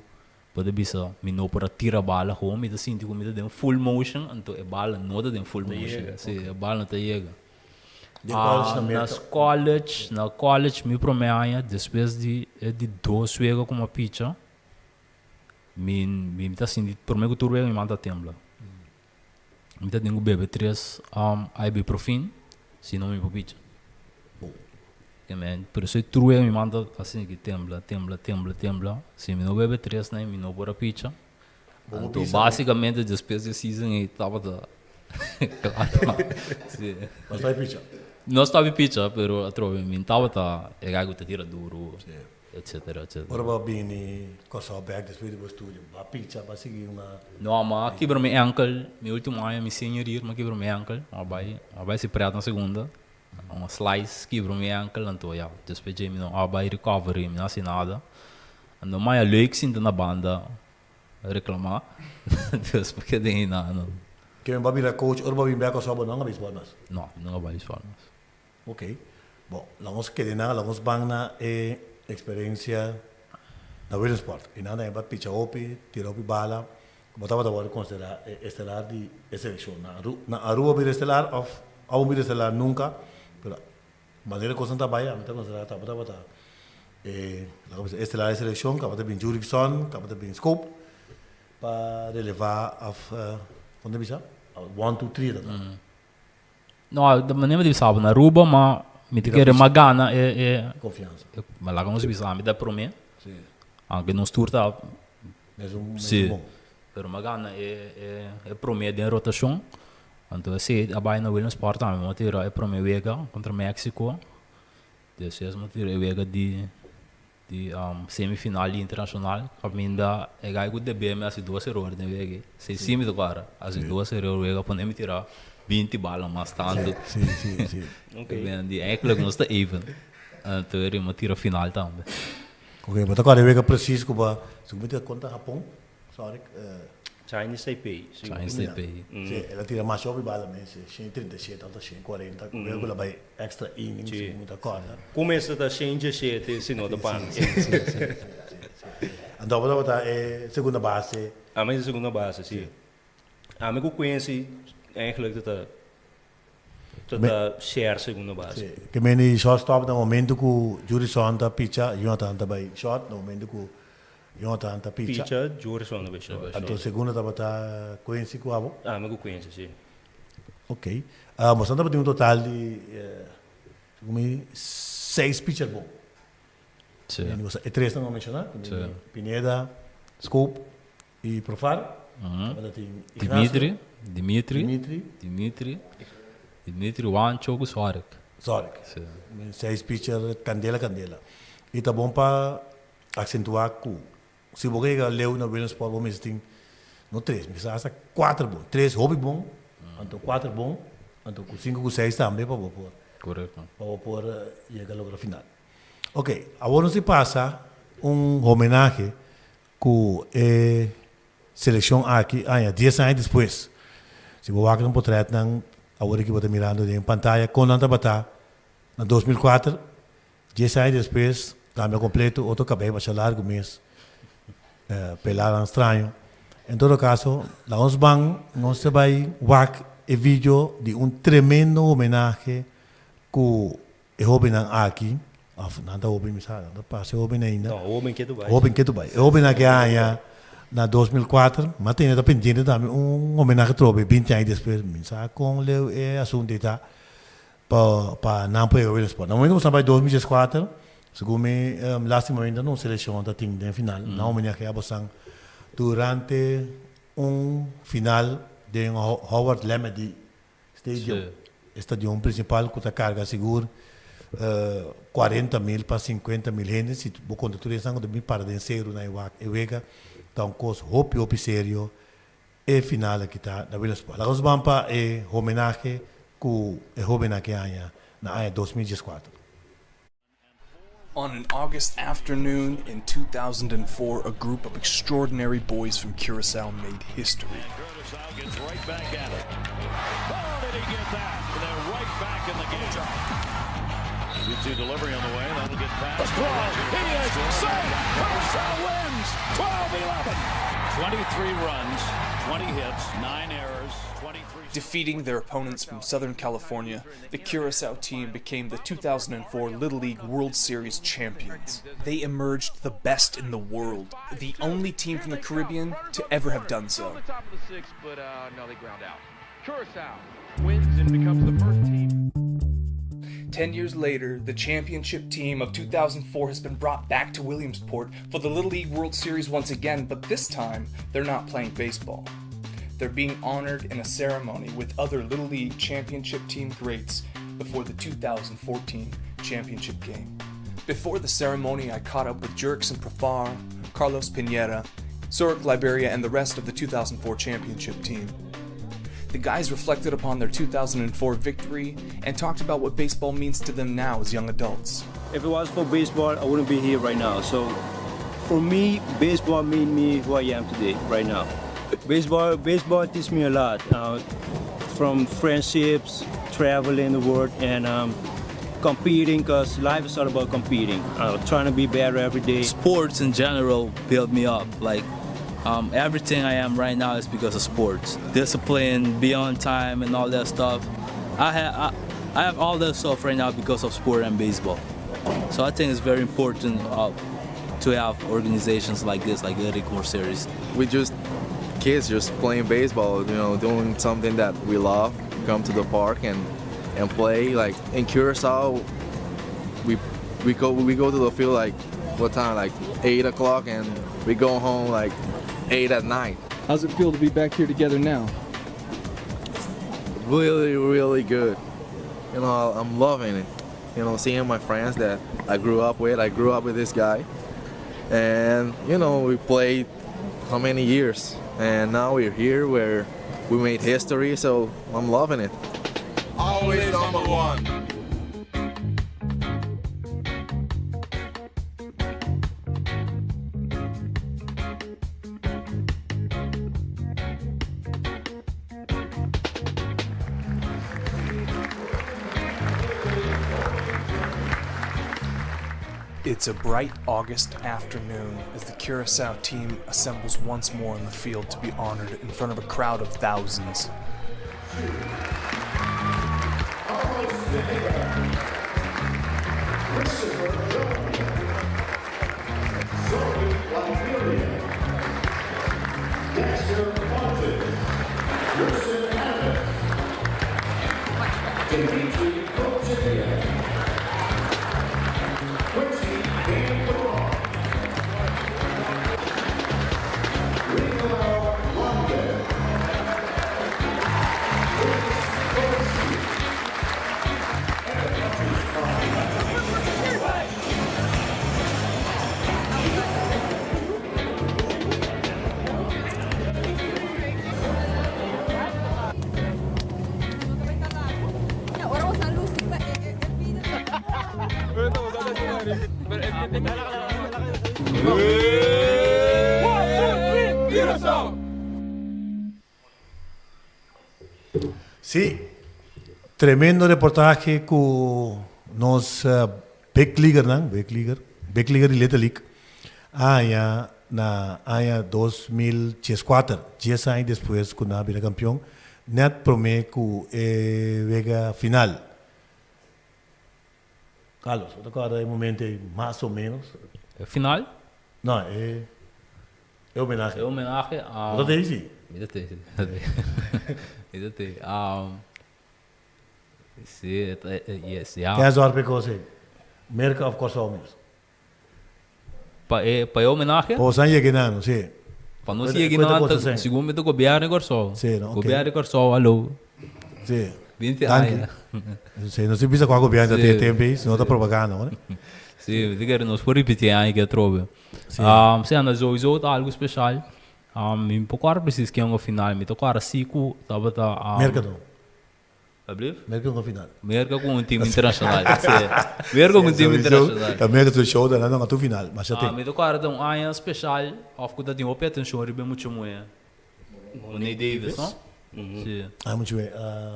pode bisa me no para tirar bala, como me da sinto como me da full motion, então é bala não da full motion, se a bala não tá chega. Na college me promete depois de 2 vezes com uma pizza. Me tá assim, prometo que tu me manda tembla. Me tá tendo bebê 3 ibuprofen, se não me pizza. Por isso eu true me manda assim que tembla. Se me não bebe 3, né, me não bora pizza. Então, basicamente, despesa de season e tava da... Mas vai pizza. Não estava pizza, pero a trove me tava da... É gago te tira duro, etc. Ora vai bem, coça o bag depois do estúdio. A pizza vai seguir uma... Não, mas quebrou meu ankle. Meu último ano, me senhoria, mas quebrou meu ankle. Vai se preto na segunda. Uma slice, quebrou meu ankle, então, já. Despejei, não, vai recovery, não assim nada. Então, mais leuk sinto na banda reclamar. Deus, porque tem não. Que eu vou coach, ora vai bem com só não vai bisbar mas. Não vai bisbar mas. Ok. Bom, vamos que na, vamos bangna experiência na Williams Sport. E nada é para pitch opi, tira opi bala. Botava da hora considerar estelar de seleção. Na Aruba bir estelar of ao bir estelar nunca. Pero maneira coisa não trabalha, não considerar tabata. Estelar de seleção, acaba de bem jurisdição, acaba de bem scope para relevar af onde bisa 1 2 3 da. Não, da maneira de sabe na Aruba, mas me quer magana confiança. Mas lá como se bisa, me dá para mim. Sim. Aunque não esturta. Sim. Pero magana é para mim de rotação. Então se a baia na Williams Sport também, mas tira é para mim vega contra México. Depois mas tira vega de semifinal internacional, ainda é gago de bem, mas 2 erros, né, vega. Se cima do cara, as 2 erros, vega podemos tirar 20 balas mais tanto. Sim. Okay. Bem, é claro que não está even. Então ele me tira final também. Ok, mas agora vega preciso que ba, se você conta Japão, sorry, Chinese Taipei. Chinese Taipei. Sim, ela tira mais sobre bala, mas se 37, alta 40, vega ela vai extra innings, muita coisa. Começa da change shit, se não da pan. Então, vamos é segunda base. A minha segunda base, sim. A minha conhece eigenlijk dat share segunda base. Que meni shortstop no momento que o Jurison da pitcha, Jonathan também short no momento que Jonathan da pitcha. Pitcha, Jurison da pitcha. Então segunda tá conhece com abo. A minha conhece, sim. Ok. Mas anda tem um total de como 6 pitcher bom. Sim. E 3 não mencionar, Pineda, Scoop e Profar. Dimitri, Juan, Choco, Suarek. 6 pitcher, candela. E tá bom para acentuar que se você leu na Williams Sport, você tem não 3, mas há 4 bom. 3 hobby bom, então 4 bom, então 5 com 6 também para pôr. Correto. Para pôr chegar logo ao final. Ok, agora se passa homenagem que seleção aqui, 10 anos depois. Se você ver um portrait, agora que você está mirando em pantalla, com a tabata, em 2004, 10 anos depois, cambio completo, outro cabelo mais largo mês, pelar estranho. Em todo caso, lá nos vamos, nós vai ver o vídeo de tremendo homenagem que o jovem aqui, nada jovem me sabe, nada passa jovem ainda. Não, o homem que é Dubai. Jovem que é Dubai. O jovem aqui na 2004, mas tem ainda pendente também homenagem trobe 20 anos depois, me sabe, com o assunto de tá para não poder ver o esporte. No momento nós estamos em 2004, segundo me, lástima ainda não seleção da time de final, não homenagem a você durante final de Howard Lemedy Stadium, estadio principal que carga seguro 40.000 para 50.000 gente, se o condutor está de para de zero na Iwega, então coisa hopi sério e final aqui tá na Williams Sport. Nós vamos para homenagem que o jovem aqui na 2014. On an August afternoon in 2004, a group of extraordinary boys from Curacao made history. Curacao gets right back at it. Oh, did he get that? And they're right back in the game. UT delivery on the way. That'll get past. The throw. He is safe. Curacao wins. 12-11. 23 runs, 20 hits, 9 errors, 23. Defeating their opponents from Southern California, the Curacao team became the 2004 Little League World Series champions. They emerged the best in the world, the only team from the Caribbean to ever have done so. Top of the 6th, but no, they ground out. Curacao wins and becomes the first team. 10 years later, the championship team of 2004 has been brought back to Williamsport for the Little League World Series once again, but this time, they're not playing baseball. They're being honored in a ceremony with other Little League championship team greats before the 2014 championship game. Before the ceremony, I caught up with Jurickson Profar, Carlos Pineda, Zurich Liberia, and the rest of the 2004 championship team. The guys reflected upon their 2004 victory and talked about what baseball means to them now as young adults. If it was for baseball, I wouldn't be here right now. So for me, baseball made me who I am today, right now. Baseball teaches me a lot, from friendships, traveling the world, and competing, because life is all about competing, trying to be better every day. Sports in general build me up. Like everything I am right now is because of sports. Discipline, be on time, and all that stuff. I have all that stuff right now because of sport and baseball. So I think it's very important to have organizations like this, like the Little League World Series. We just kids just playing baseball, doing something that we love. Come to the park and play. Like in Curacao, we go to the field like what time? Like 8 o'clock, and we go home like 8 at night. How's it feel to be back here together now? Really, really good. I'm loving it. Seeing my friends that I grew up with. I grew up with this guy, and we played how many years, and now we're here where we made history. So I'm loving it. Always number one. It's a bright August afternoon as the Curacao team assembles once more in the field to be honored in front of a crowd of thousands. Sí, tremendo reportaje con nos big leaguer y Little League. Na año 2004, 10 años después que na vira campeón, net promé que vega final. Carlos, agora é momento mais ou menos. Final? Não, é homenagem. É homenagem a... Wat is die? Yes, ja. Tem as horas para merca of consumers. Para homenagem? Para os anos que não, sim. Para nós que não, segundo o governo corso. Sim, ok. Governo corso, alô. Sim. 20 anos. Sim, não se precisa com o governo até tempo, senão está propaganda, não é? Sim, diga nós por repetir aí que trove. Sim, nós hoje algo especial. Me pouco preciso que é um final, me tocar cinco, tabata. Mercado. Abriu? Mercado no final. Mercado com um time internacional. Mercado com um time internacional. Também que tu show da não tu final, mas já tem. Me tocar um ano especial, of que tem open atenção, ribe muito muito. O Ney Davis, não? Sim. Muito bem.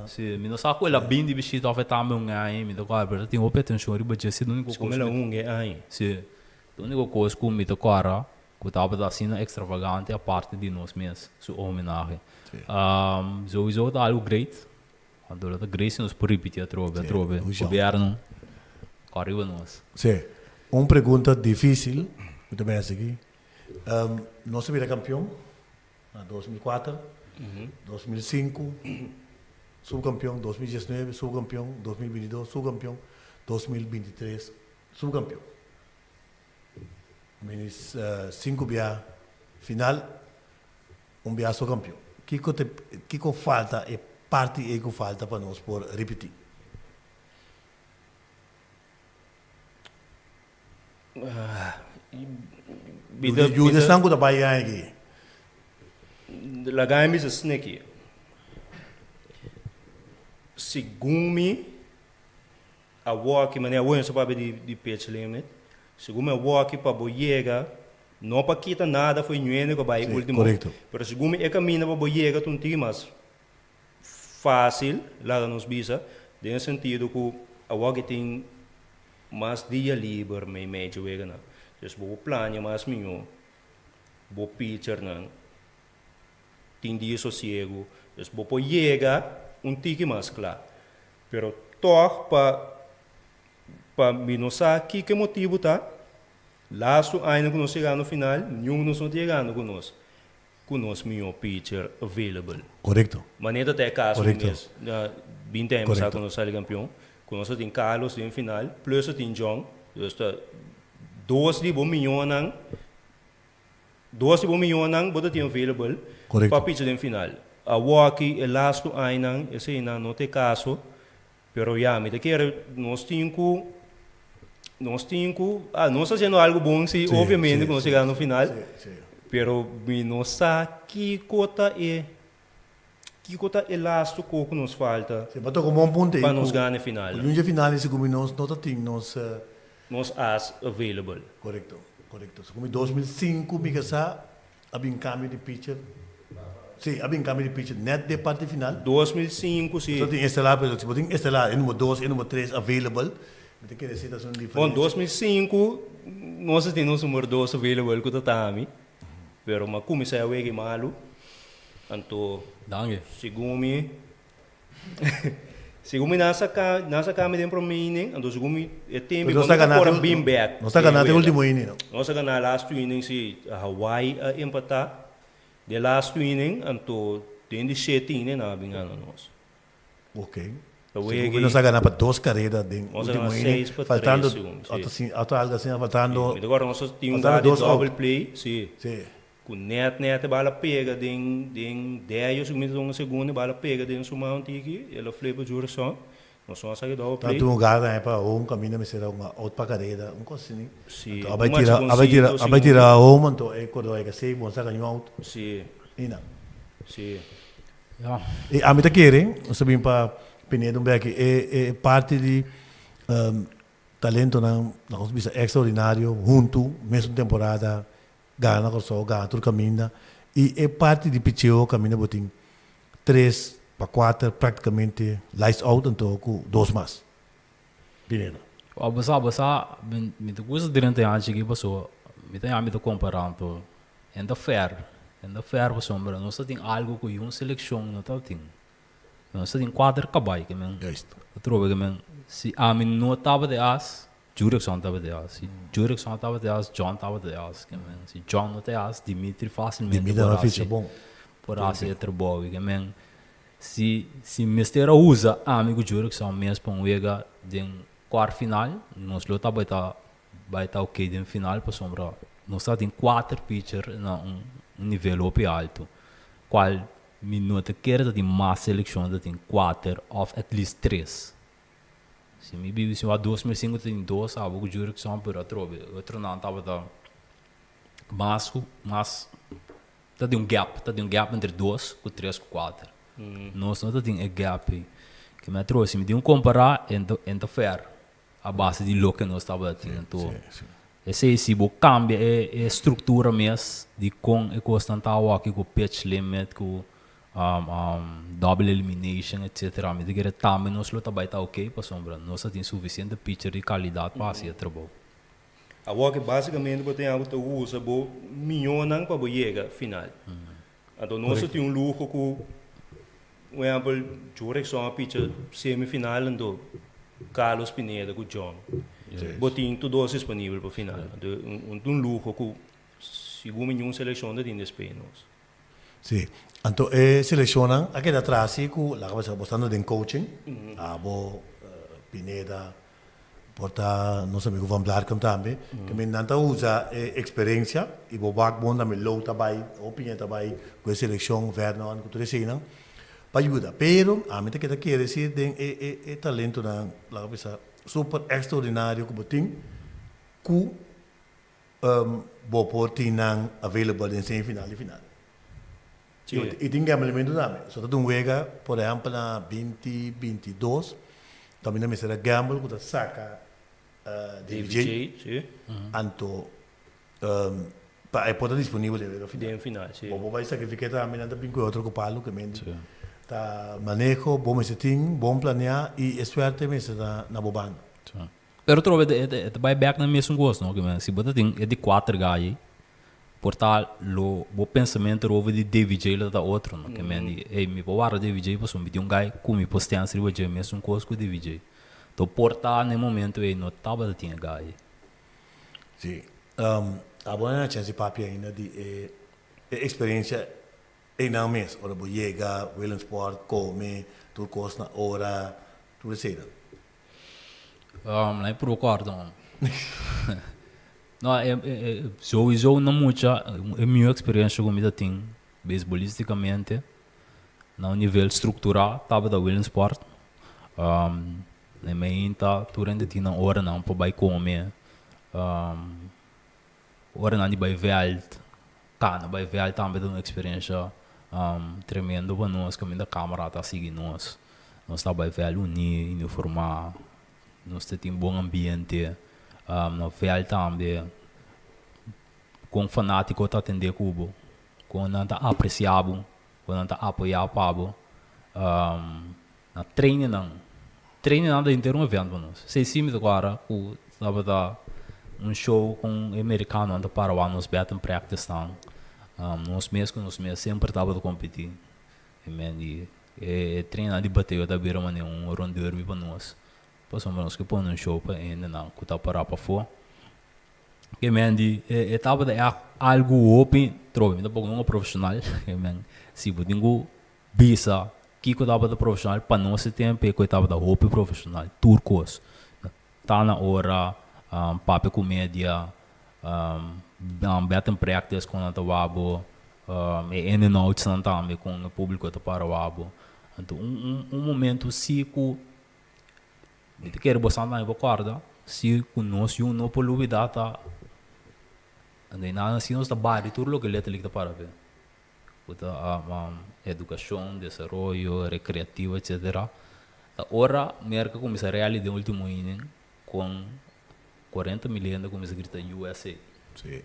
Sim, me não saco ela bem de bichito of também um ano, me tocar, mas tem open atenção, ribe já se não nico. Como ela ano. Sim. Então nico coisa com me tocar. Que estava assim extravagante a parte de nós mesmos, sua homenagem. Sowieso é algo great. Quando a Grace nos por repetir a trove, o governo, arriba nós. Sim. Uma pergunta difícil, eu também aqui. Nós somos campeão em 2004, 2005, subcampeão 2019, subcampeão 2022, subcampeão 2023 subcampeão. Menos 5 via final, via subcampeão. Que falta é parte que falta para nós por repetir. Bida sangue da Bahia aqui. Lagay sa snake. Segundo a walk maneira hoje só para de pitch limit. Segundo a walk para boiega, não para quitar nada foi nuene que vai último. Correto. Pero segundo é caminho para boiega tunti mas fácil lá nos bisa, no sentido que a walk tem mais dia livre meio médio wega na. Dus bo planje mais minho, bo pitcher não. Tem dia sossego, dus bo boiega tique mais claro. Pero toch para minosar que motivo tá? Lá só ainda que nós chegamos no final, nenhum nós não chegando conosco meu pitcher available. Correto. Maneira até caso mesmo, na 20 anos que nós saímos campeão, conosco tem Carlos em final, plus tem John, dus tá 2 milhões bota tem available para pitcher em final. A walkie é last ainda, esse ainda não tem caso. Pero ya, me te quero, nós temos fazendo algo bom, sim, obviamente, quando chegar no final. Pero não sabe que cota é elástico que nos falta para nos ganhar no final. No final, se como nós não temos nós as available. Correto. Como 2005, me casa, havia cambio de pitcher. Sim, havia cambio de pitcher net de parte final. 2005, sim. Então tem estelar, pero se tem estelar, número 2 e número 3 available. Tem que dizer que são diferentes. Bom, 2005, nós temos o número 2 available que tá pero mas comecei a ver que malo. Anto, segundo nasa kami din pro meaning, anto segundo é tempo para bem back. Nós está ganhando o último inning, não? Nós está ganhando last inning se Hawaii empatar. De last inning, anto tem de 7 inning na bingano nós. Ok. Nós está ganhando para 2 carreiras de último inning, faltando algo assim, faltando. Agora nós temos um double play, sim. Com net bala pega den 10 segundo bala pega den suma antiki, ela flip direção. Nós só sair double play. Tanto lugar né para um caminho me será uma outra carreira, coisa assim. Sim. Vai tirar home, então é quando é que sei, vamos sair ganhar out. Sim. Ina. Sim. E a mim tá querem, nós sabemos para Pinedo Beck é parte de talento na bisa extraordinário, junto, mesma temporada, ganha tudo caminha, e é parte de pitcheo, caminha botim 3 para 4, praticamente lights out, então com 2 mais. Pinedo. Basta, me tu gosta durante a gente que passou, me tem a me comparando, ainda fair para sombra, nós tem algo com uma seleção, não tá tem. Nós tem 4 cabai que men. Eu trouxe que men, se a mim não tava de as, Direção estava de as, se direção estava de as, John estava de as, que men. Se John não tem as, Dimitri facilmente por as é trabalho, que men. Se Mr. usa amigo direção mesmo para wega de quarto final, nós lo tá vai tá ok de final para sombra. Nós tem 4 pitcher na nível opi alto, qual minuto quer tem mais seleção tem 4 of at least 3. Se me vive se o 2005 tem 2, a boca juro que são por outro não tava da mas tá de um gap entre 2 e 3 e 4. Nós não tem gap que me trouxe me de comparar entre fair a base de lo que nós tava tendo. Esse se bo cambia é estrutura mesmo de com e constantava aqui com pitch limit com double elimination etc. Me diga também nós lo tá baita ok para sombra nós tem suficiente pitcher de qualidade para fazer trabalho. A walk basicamente botem algo que usa bo milhão para boiega final. Então nós tem luxo com por exemplo, direção a pitcher semifinal então Carlos Pineda com John. Botinho tudo disponível para o final. Um luxo que segundo nenhuma seleção de despeinos. Sim. Então, selecionam aqui atrás, que lá vai ser bastante de coaching, Abo, Pineda, porta nosso amigo Van Blarcam também, que me não usa experiência e o backbone também low também, opinião também, com a seleção verno ano que tu não, para ajudar. Pero a mim que quer dizer é talento na lá bisa super extraordinário que botin que bo porti nang available em semifinal e final. E tem elemento também. Só que um wega, por exemplo, na 2022, também na será gamble que saca DJ, anto para poder disponível de final. Final, sim. Bom, vai sacrificar também na pinco outro que palo que mente. Tá manejo, bom meseting, bom planear e é suerte mesmo na bobana. Pero trove vai back na mesmo gosto, não? Que se botar tem é de 4 gai, portal o pensamento over de DJ lá da outro, não? Que mendi, me povar DJ para um vídeo gai, como postei antes de hoje mesmo coisa com DJ. Então portal no momento não tava tinha gai. Sim. A boa chance papi ainda de experiência não mês, ora bo chega, Willemsport, come, tu costa na hora, tudo isso. Não é procurar não. Não sowieso não muita, é minha experiência com mida tem, beisbolisticamente, no nível estrutural, tava da Willemsport, na minha tu ainda tinha hora não para vai comer, hora não de vai ver cana, vai ver também uma experiência tremendo para nós, que a câmera está seguindo nós está vai ver unir, uniformar, nós temos um bom ambiente, nós ver também com fanático tá atender cubo, com não tá apreciado, com não tá apoiado, na treine não da inteiro um evento nós, sei sim agora o sábado show com um americano anda para lá nos batting practice não. Nós mesmos sempre estava a competir. E treinar de bater da beira mané rondeur para nós. Passamos que põe um show para ainda não, que tá para fora. Que mendi estava algo open, trove, ainda pouco não profissional. Se podingo bisa, que estava da profissional para nós tempo que estava da open profissional, turcos. Tá na hora papo comédia, batting practice com a Tawabo, in and out também com o público da Parawabo. Então, momento se que de querer botar na guarda, se que nós não poluir data, ainda não se nós da bari tudo que ele tem que para ver. Educação, desenvolvimento, recreativo, etc. Agora, merca começa a realizar o último ano com 40 milhões começa a gritar USA. Sim.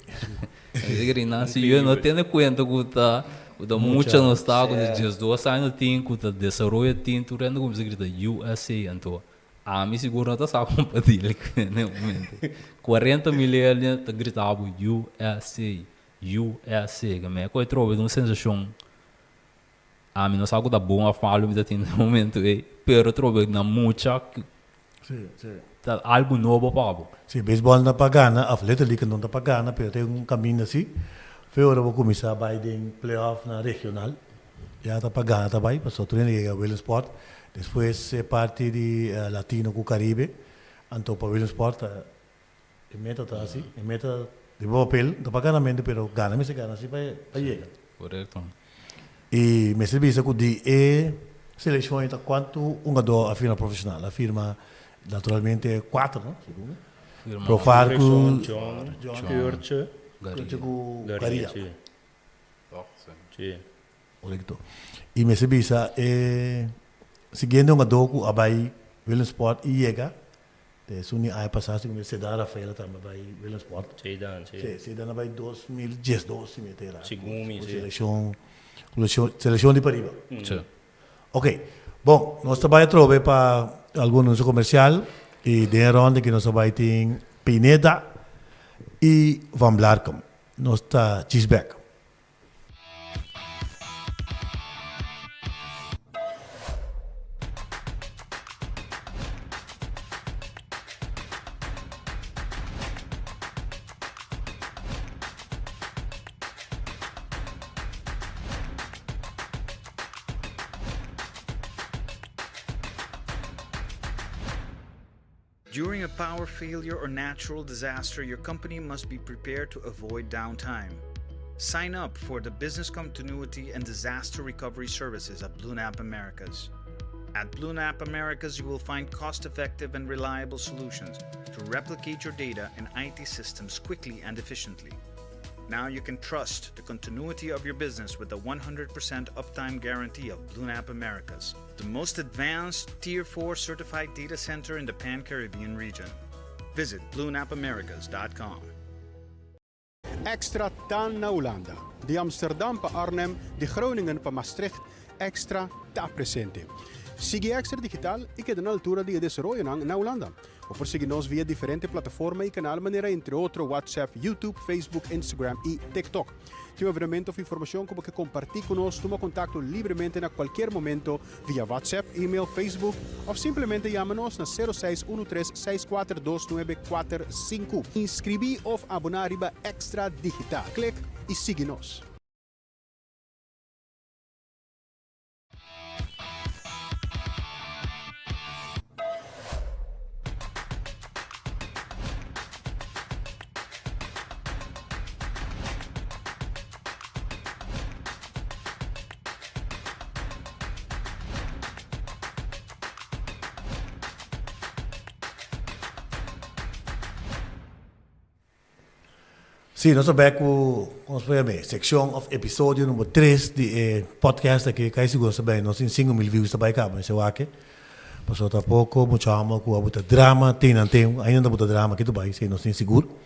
Se eu não tenho conta que o muita não está com os 2 anos tem que o desenvolvimento tem tudo ainda começa a gritar USA então a mim seguro não está compartilhando no momento 40 milhões tá gritando USA que me coi trove uma sensação a mim não sabe da bom a falo me tem no momento pero trove na muita sim algo novo para sim, beisebol não pagana, atleta liga não tá pagana, pero tem um caminho assim. Foi hora vou começar a vai em playoff na regional. Já tá pagana também, passou treino que é Willemsport. Depois é parte de Latino com Caribe. Então para Willemsport a meta tá assim, a meta de papel, tá pagana mente, pero gana me se gana assim para chegar. Correto. E me serviço com de seleção então quanto jogador a firma profissional, a firma naturalmente 4, não? Pro Farco, John, Kurt, Garia. Sim. Correto. E me serviça seguindo um jogo a vai Willemsport e chega. De suni ai passasse com se dar a feira também vai Willemsport. Se dan vai 2012 me terá. Seleção de Pariba. Ok. Bom, nós trabalhamos trove para algum anúncio comercial e de ronda que nós vai ter Pineda e Van Blarcam. Nós está cheeseback. During a power failure or natural disaster, your company must be prepared to avoid downtime. Sign up for the Business Continuity and Disaster Recovery Services at BlueNap Americas. At BlueNap Americas, you will find cost-effective and reliable solutions to replicate your data and IT systems quickly and efficiently. Now you can trust the continuity of your business with the 100% uptime guarantee of BlueNap Americas, the most advanced Tier 4 certified data center in the Pan-Caribbean region. Visit BlueNapAmericas.com. Extra tan na Holanda. De Amsterdam pa Arnhem, de Groningen pa Maastricht, extra ta presente. Sigue Extra Digital y queda na altura de desarrollo na Holanda. O por seguirnos via diferentes plataformas y canal manera, entre otros WhatsApp, YouTube, Facebook, Instagram y TikTok. Tem evento of informação como que compartilhe conosco, toma contato livremente a qualquer momento via WhatsApp, e-mail, Facebook ou simplesmente chama-nos na 0613-642-945. Inscrever ou abonar riba Extra Digital. Clique e siga-nos. Sim, nós estamos com a seção of episódio número 3 de podcast aqui, que é seguro também, nós temos 5.000 views também cá, mas eu acho que passou a pouco, muito amo, com a drama, tem, ainda muito drama aqui também, se nós temos seguro.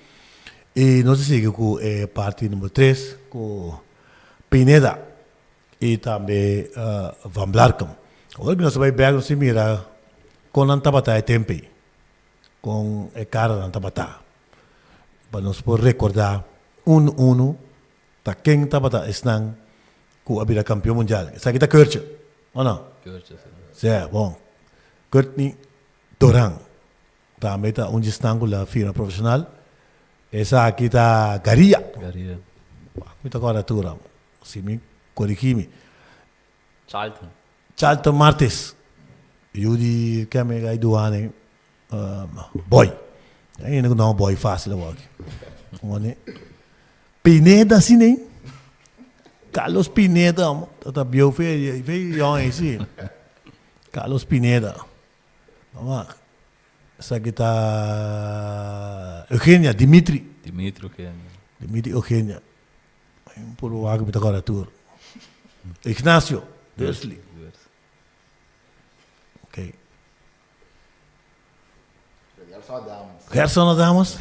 E nós seguimos com a parte número 3, com Pineda e também Van Blarcam. Agora nós vamos ver, nós mira com a tabata e tempo, com a cara da tabata. Para nós poder recordar tá quem estava estando com a vida campeão mundial. Essa aqui está Kurt, ou não? Kurt, sim. É, bom. Kurt ni Doran. Também está onde estão com a firma profissional. Essa aqui está Garia. Garia. Muita coratura. Se me corrigime. Charlton Martes. Eu de que me gai do ano, boy. Ainda não boy fácil aqui. Pineda assim nem. Carlos Pineda, tá bem feio assim. Carlos Pineda. Vamos. Essa aqui tá Eugênia, Dimitri Eugênia. Por o água da coratura. Ignacio, Dursley. Ok. Gerson Damas.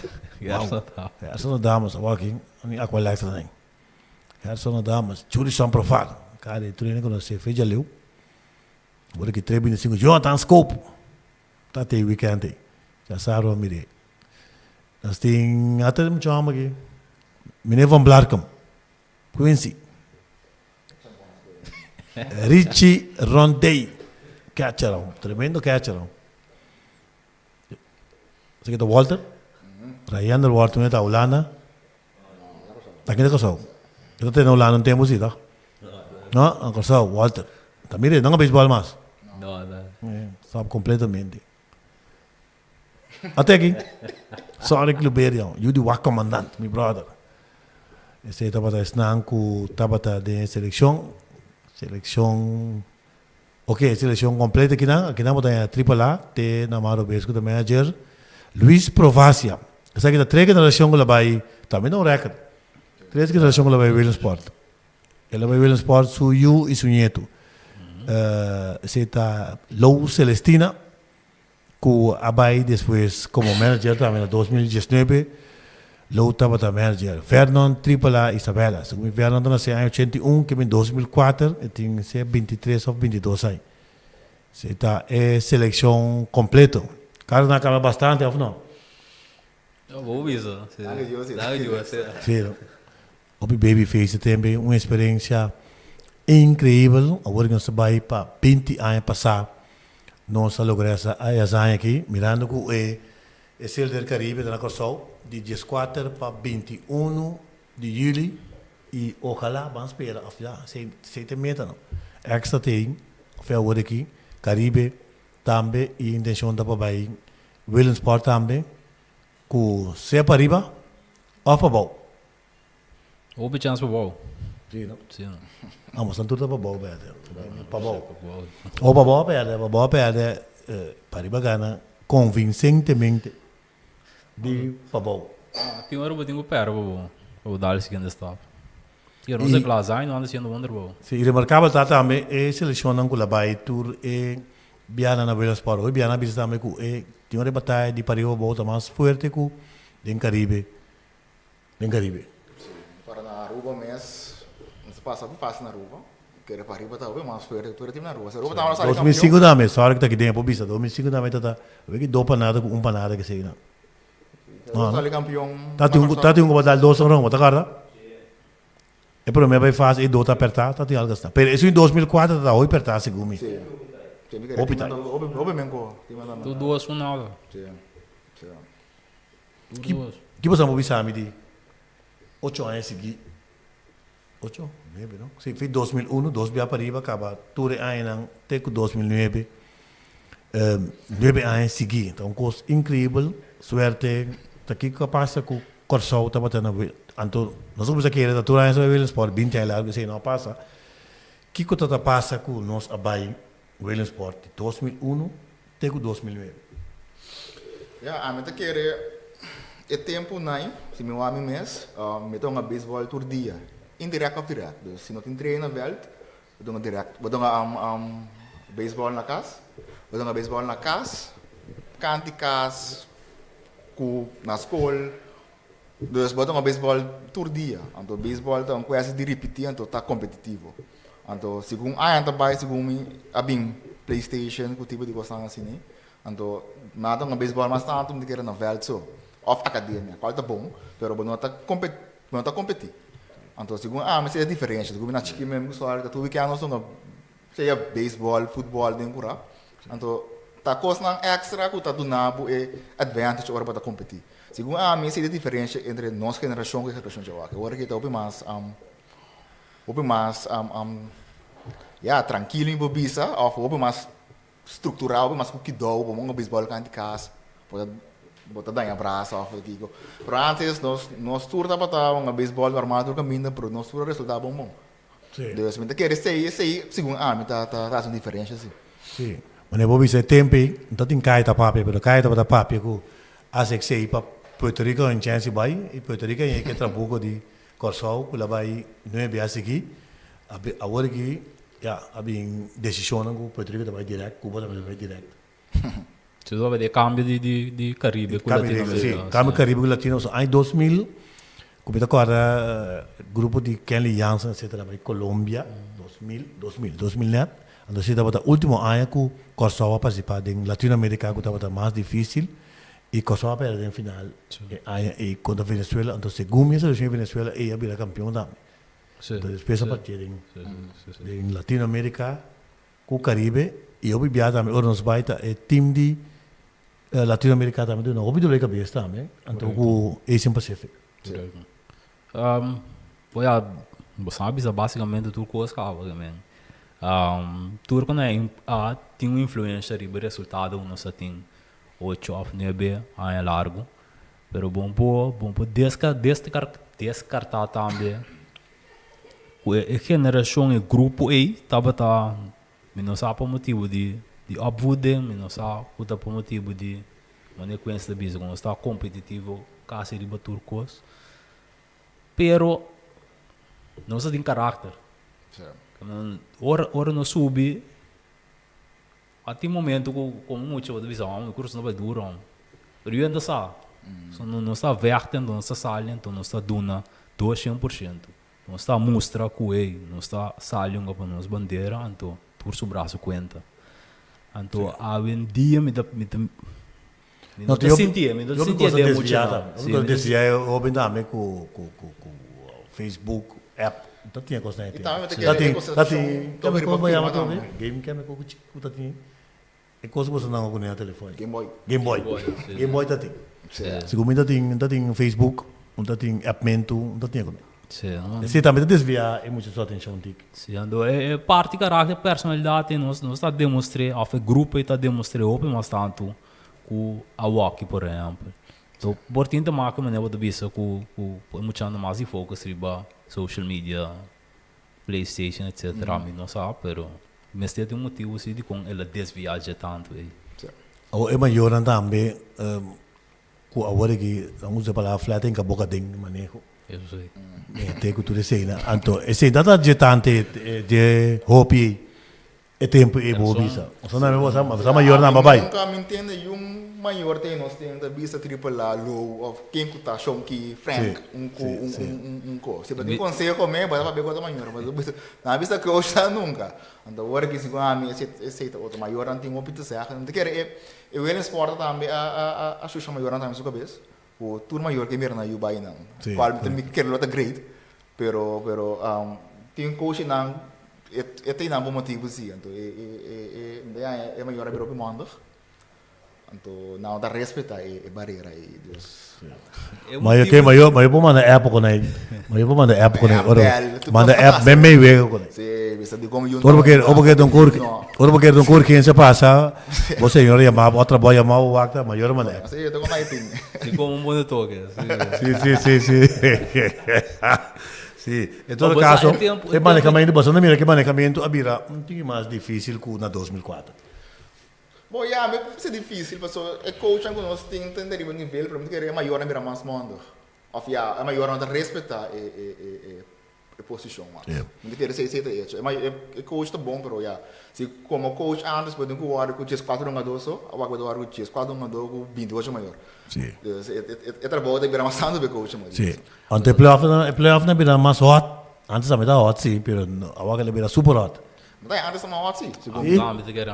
Gerson Damas, aqui, a qualidade também. Gerson Damas, Churi São Profar. Cara, tu nem conhece, fez já leu. Agora que 3:25, Jonathan Scope. Tá tem weekend aí. Já sabe o mire. Nós tem até muito chama aqui. Mine Van Blarcam. Quincy. Richie Rondei. Catcherão, tremendo catcherão. Esse aqui é o Walter. Ryan del Walter, está Holanda. Aqui é o eu tenho Holanda, não temos isso, não? Não, é o Walter. Também não é beisebol mais. Não. Sabe completamente. Até aqui. Sorry, Cluberian. Eu de Wak Comandante, meu brother. Esse aí estava de seleção. Ok, seleção completa aqui não botar AAA, tem na Maro Besco também ayer. Luis Provácia. Essa aqui está 3 generações que ela vai, também não recorde. 3 generações que ela vai ver no esporte. Ela vai ver no esporte, seu e seu neto. Essa está Lou Celestina, que a vai depois como manager também em 2019. Lou estava também manager. Fernando AAA Isabela. Segundo Fernando nasceu em 81, que em 2004, e tem 23 ou 22 anos. Essa está seleção completa. Cara, não acaba bastante, não? Eu vou isso. Sim. O Babyface também uma experiência incrível. Agora que nós vai para 20 anos passar, nós logramos essa anos aqui, mirando que é o do Caribe da Corsol, de 14 para 21 de julho, e ojalá vamos esperar, já, 7 meses, não. Extra tem, foi agora aqui, Caribe, também, e intenção da papai, Willen sport também, com se para riba, ou para baixo. Houve chance para bom. Sim, não? Sim, não. Ah, mas tudo para baixo, para baixo. Ou para baixo, perde, para riba gana, convincentemente, de para baixo. Tem hora que eu tenho que perder, vou dar o seguinte stop. E não sei classe, não anda sendo wonderful. Sim, remarcável tá também, selecionam com a Bahia Tour, Biana na Willen sport, hoje Biana bisa também com, tem uma batalha de para riba volta mais forte com, em Caribe. Para na Aruba mês, não se passa fácil na Aruba. Querer para riba tá bem mais forte que o time na Aruba. Aruba tá na 2005 também, só hora que tá aqui dentro, bisa, 2005 também tá, eu que dou panada com panada que sei não. Aruba campeão. Tá tem batalha dois não, tá cara? É para mim vai fazer e do tá apertar, tá tem algo assim. Pero isso em 2004 tá hoje apertar segundo. Sim. Tu duas final. Que você não sabe de 8 anos seguir. 8, 9, não? Sim, fez 2001, 2 via para riba, acaba. Tudo ainda até com 2009. 9 anos seguir. Então, coisa incrível, suerte. Tá aqui que passa com o Corsol, tá batendo. Então, nós vamos aqui, tá tudo ainda sobre o Sport, 20 anos largo, sei não passa. Que coisa tá passa com nós abai Willen Sport, 2001 até com 2009. A mim tá querer é tempo não, se meu amigo mês, me dá uma beisebol todo dia, indirect ou direto. Se não tem treino na veld, eu dou uma direto, eu dou uma beisebol na casa, canto casa, na escola, dus eu dou uma beisebol todo dia. Então beisebol tá quase de repetir, então tá competitivo. Então segundo anda vai segundo a bem PlayStation, que tipo de coisa assim, né? Então nada uma beisebol mas tanto me querer na veld so. Of academia, qual tá bom, pero não tá competir. Então, segundo, mas é diferente. Segundo na chique mesmo, só que tu que nós não seja beisebol, futebol, nem por aí. Então, tá coisa extra que tá do nabo é advantage agora para competir. Segundo, mas é diferente entre nossa geração e a geração de agora. Agora que tá tranquilo em bobisa, ou mais estrutural, mais que dou, um beisebol que de casa, bota dar um abraço aqui. Pero antes nós turta para um beisebol normal do caminho, pero nós turta resultado bom. Sim. Deus me quer sei segundo me tá uma diferença assim. Sim. Mas eu vou dizer tempo, não tem caeta papel, pero caeta para papel que hace que sei para Puerto Rico em chance vai e Puerto Rico é que trabalho de Corsol, que lá vai não é bem assim agora que a bem decisão que Puerto Rico vai direto, Cuba também vai direto. Você vai ter cambio de Caribe com Latino-Americano. Cambio Caribe com Latino. Em 2000, como agora grupo de Ken Aliança, etc. Vai Colômbia, 2000 net. Então, se estava o último ano que Corsol a participar em Latino-América, que estava mais difícil, e Corsol a perder em final. E contra Venezuela, então, segundo a seleção de Venezuela, ele era campeão também. Então, depois a partir em Latino-América, com o Caribe, e eu vivia também, o nosso baita é time de Latino-Americano também, não, ouvi do lei cabeça também, então o Asian Pacific. Foi você sabe, basicamente tudo coisa que também. Tudo quando tem uma influência sobre o resultado, nós tem 8 ou 9 anos largo, pero bom por descartar também. A geração e grupo aí estava não sabe por motivo de upvoeding, não sabe por motivo de manequência da business, quando está competitivo, caso de bater coisas. Pero não se tem caráter. Ora não sube, até o momento como muito divisão, o curso não vai durar. Pero eu ainda sabe, não está vertendo, não está saliendo, não está dando 200%. Não está mostra que não está saliendo para nós bandeira, então por seu braço conta. Então, há um dia me sentia emocionado. Eu dizia, eu ouvi também com o Facebook, app, não tinha coisa aí. Game que é com o tatinho. É coisa que você não conhece no telefone. Game Boy tatinho. Segundo tá tem Facebook, não tem app mento, não tinha como. Sim, também desviar é muito sua atenção tic. Sim, é parte caráter, personalidade, nós está demonstrando, o grupo está demonstrando, mas tanto com a walkie, por exemplo. Então, por tinta marca, mas eu vista com muito mais de foco riba social media, PlayStation, etc. Não sabe, pero mas tem um motivo assim de com ela desviaja tanto aí. O é maior também com a hora que vamos usar para flat em boca ding manejo. Eu sei. Tem que tudo isso, né? Então, esse data de tanto de hobby é tempo e boa visa. Só não é você, mas a maior não vai. Nunca me entende maior tem nós tem da vista tripla low of quem que tá chonky frank co se você consegue comer vai para pegar maior mas na vista que eu já nunca então agora que se a mim esse outro maior não tem opção certo não quer eu ele esporte também a xuxa maior também sua cabeça o tour maior que mira na Yubai não qual me quer lot great pero tem coach não tem não bom motivo sim então é maior a Europa manda. Então, não dá respeito a barreira aí, Deus. Mas eu vou mandar app com ele. Mas eu vou mandar app com ele. Manda app bem meio com ele. Sim, você de como eu ou porque não cor quem se passa, você senhor chamava outra boia mal o acta maior mané. Sim, eu tô com mais ting. E como um monitor que Sim. Sim, em todo caso, é manecamento, você não mira que manecamento abira um pouquinho mais difícil que na 2004. Bom, mas é difícil, porque é coach que nós tem entender o nível, para mim que é maior na mira mais mundo. É maior na respeitar a posição, mas não quer ser isso. É coach tá bom, pero se como coach antes pode que o ar com 4 jogadores só, agora o ar com 4 jogadores com 28 maior. Sim. É trabalho de mira mais santo do coach, mas. Sim. Ante playoff na mira mais hot. Antes também tá hot sim, pero agora ele mira super hot. Mas antes também hot sim.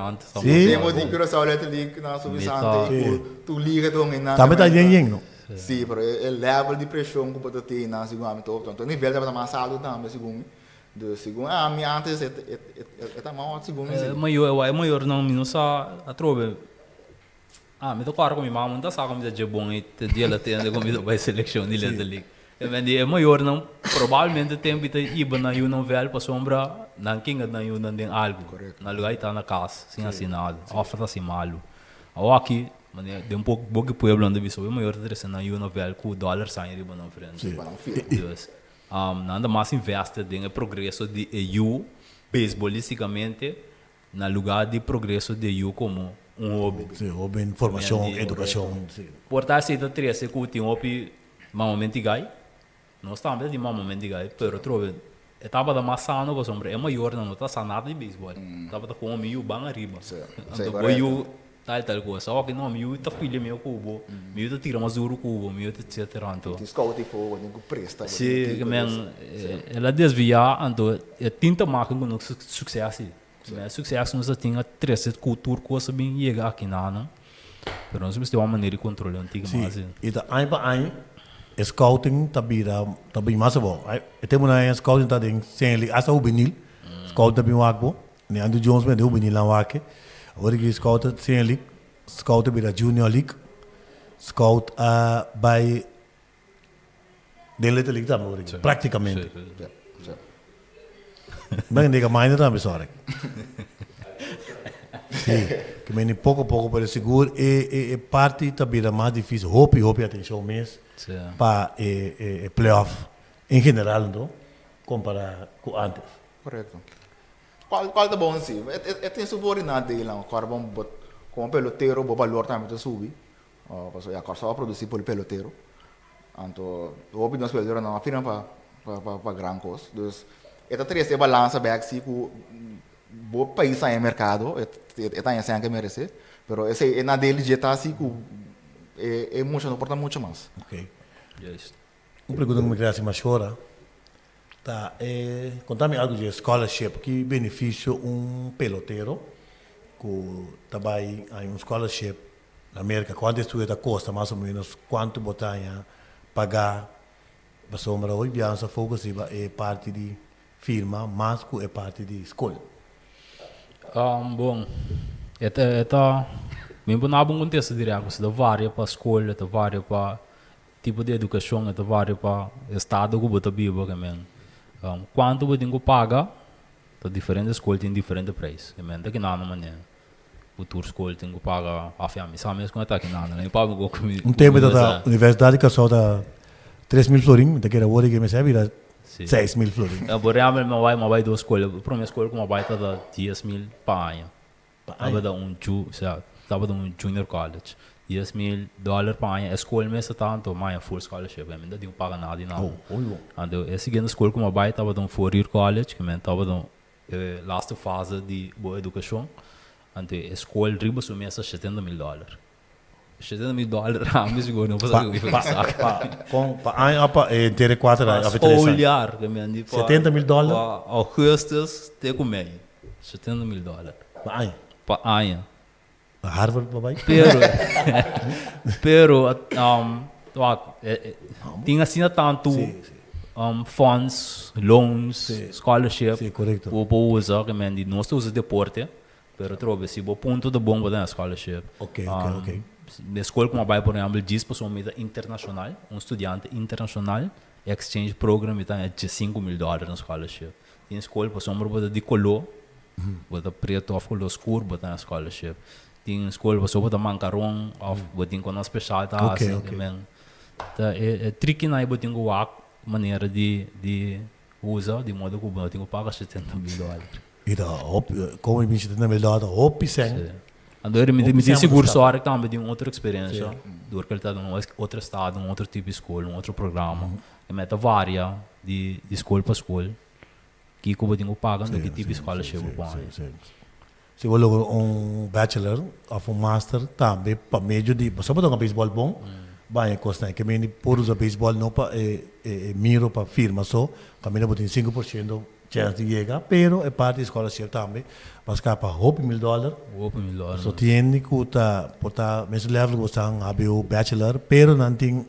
Antes. Temos de Curaçao League na subsante, tu liga tu ngena. Também tá yen não. Sim, pero o level de pressão que pode ter na segunda top, então o nível deve estar mais alto também segundo. A minha antes é tá mais segundo. É maior não minusa a trobe. Me tô claro com minha mãe, não tá só comida de bom e dia ela tem comida vai seleção de League. É maior não, provavelmente tem que ir na you não velho para sombra, não quem na you não tem algo. Na lugar está na casa, sem assinado, oferta assim malo. Aqui, de um pouco de pueblo onde visto, é maior interesse na you não velho com o dólar sai riba na frente. Deus. Nada mais investe em progresso de you, beisbolisticamente, na lugar de progresso de you como hobby. Sim, hobby, informação, educação. Portar se da 13 que tem hobby, mamamente gai. Nós também de mamamente gai, pero trove etapa da massano para sombra é maior não está sanado de beisebol. Etapa da com meio bang arriba. Então boiu tal coisa. Só que não meio tá filho meu cubo, meio tá tira mais duro cubo, meio tá etc. Então. Scout tipo com presta. Sim, que men ela desvia então é tinta marca com sucesso. Mas sucesso nós tinha 13 cultura coisa bem chega aqui não. Pero nós temos uma maneira de controlar antiga mais. E tá aí para aí scouting também mais bom. Temos na scouting também sem asa o vinil. Scout também wago. Ne Andy Jones me deu vinil lá waque. Agora que scout sem league, scout bira junior league. Scout by de little league também praticamente. Bem diga mais também sorry. Sim, que me pouco para seguro e parte também mais difícil. Hope atenção mesmo. Para playoff em geral, não? Comparado com antes. Correto. Qual tá bom assim? Tem subordinado dele lá, agora vamos como peloteiro, o valor também tá subir. Porque agora só produzir por peloteiro. Então, o opinião peloteiro não afirma para gran coisa. Então, essa balança back se com o país está em mercado, está em assim que merece. Pero esse na dele já está assim com muito, não importa muito mais. Ok. Uma pergunta que me queria mais chora. Tá, conta-me algo de scholarship que beneficia peloteiro que trabalha em scholarship na América. Quanto estuda custa mais ou menos, quanto botar pagar para sombra hoje, biança fogo é parte de firma, mas que é parte de escola. Bom, mesmo na bom contexto direto, se dá várias para escola, dá várias para tipo de educação, dá várias para estado que bota biba também. Quanto você tem que pagar, tá diferentes escolas têm diferente preço, também daqui não maneira. futuro escola tenho que pagar a família, sabe mesmo quando tá aqui nada, né? Pago com tempo da universidade que só tá 3.000 florim, te quero que me serve 6.000 florim. Agora realmente não vai duas escolas, a primeira escola como vai tá 10.000 para ano. Tava da tava da junior college. $10.000 para ano. A escola mesmo tanto, mas full scholarship, ainda não paga nada e nada. Então, a seguinte escola como vai tava da 4-year college, que tava da last fase de boa educação. Então, a escola riba sumia $70.000. $70.000 a mim seguro não passa que passar. Entre 4 anos. Olhar, que me $70.000. Augustus te comer. $70.000. Para ano. Harvard papai. Pero tinha assim tanto funds, loans, scholarship. Sim, correto. O usa que me não se usa deporte, pero trobe se o ponto de bom para scholarship. Ok. Na escola como vai por exemplo diz para uma internacional, estudante internacional, exchange program então é de $5.000 na scholarship. Tem escola para sombra de color, para preto ou color escuro para na scholarship. Tem escola para sombra de mancarrão ou para com uma especial tá assim é tricky na botin com a maneira de usar de modo que o tenho paga $70.000. E da como me $70.000 hop sem. Agora me disse seguro só que também de outra experiência, do que ele está num outro estado, outro tipo de escola, outro programa, e meta varia de escola para escola, que como tenho pagando que tipo de escola chega para se você um bachelor ou um master também para meio de só para um beisebol bom, vai custar que me por usar beisebol não para miro para firma só, também botem 5% chance de chegar, pero é parte da escola também, mas cá para $8.000. Só tem que tá mesmo level que você tem o bachelor, pero não tem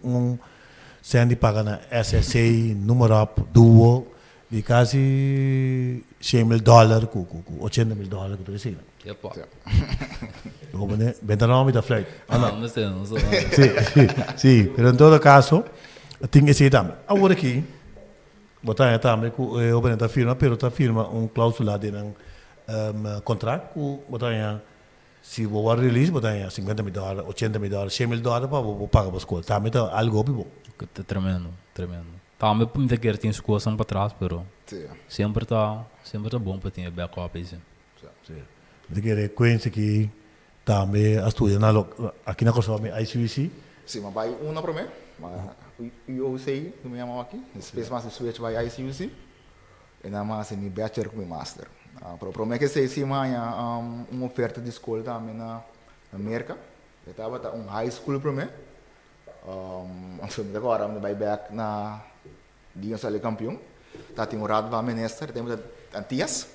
sendo pagar na SSA número duo de quase $100.000 com $80.000 que tu recebe. Bem nome da flight. Não sei. Sim, pero em todo caso tem que ser também. Agora aqui botar também que o Beneta firma, pero tá firma cláusula de contrato, botar se o release, botar $50.000, $80.000, $100.000 para pagar para a escola. Também tá algo bom. Tremendo. Também para me ter tem coisas para trás, pero sempre tá bom para ter backup isso. De que conhece que também estuda aqui na Costa do ICUC. Sim, mas vai uma para mim. Eu sei que me chamam aqui, depois mais switch vai ICUC, e na mais me bachelor com master. Para mim que sei sim uma oferta de escola também na América. Eu estava high school para mim. Agora me vai back na Dios campeão. Tá tem rado vai minister, tem Dias.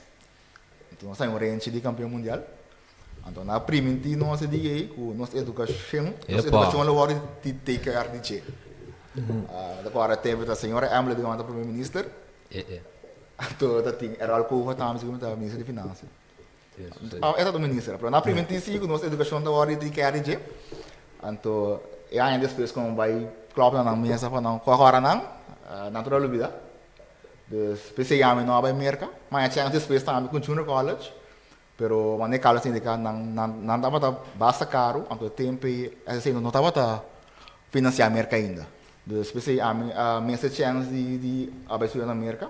Então sai range de campeão mundial. Então na primeira nós diga com nossa educação agora de take care de che. Agora teve a senhora Emily de manda primeiro-ministro. Então tá tem era algo também segundo a ministra de finanças. Era do ministro, para na primeira com nossa educação agora de care de che. Então e ainda depois como vai club na mesa para não agora não natural bida. Especialmente não vai merca, mas tinha depois também com junior college. Pero mane college indica não dava basta caro, então tempo assim não estava financiar merca ainda. Especialmente a minha chance de abençoar na merca.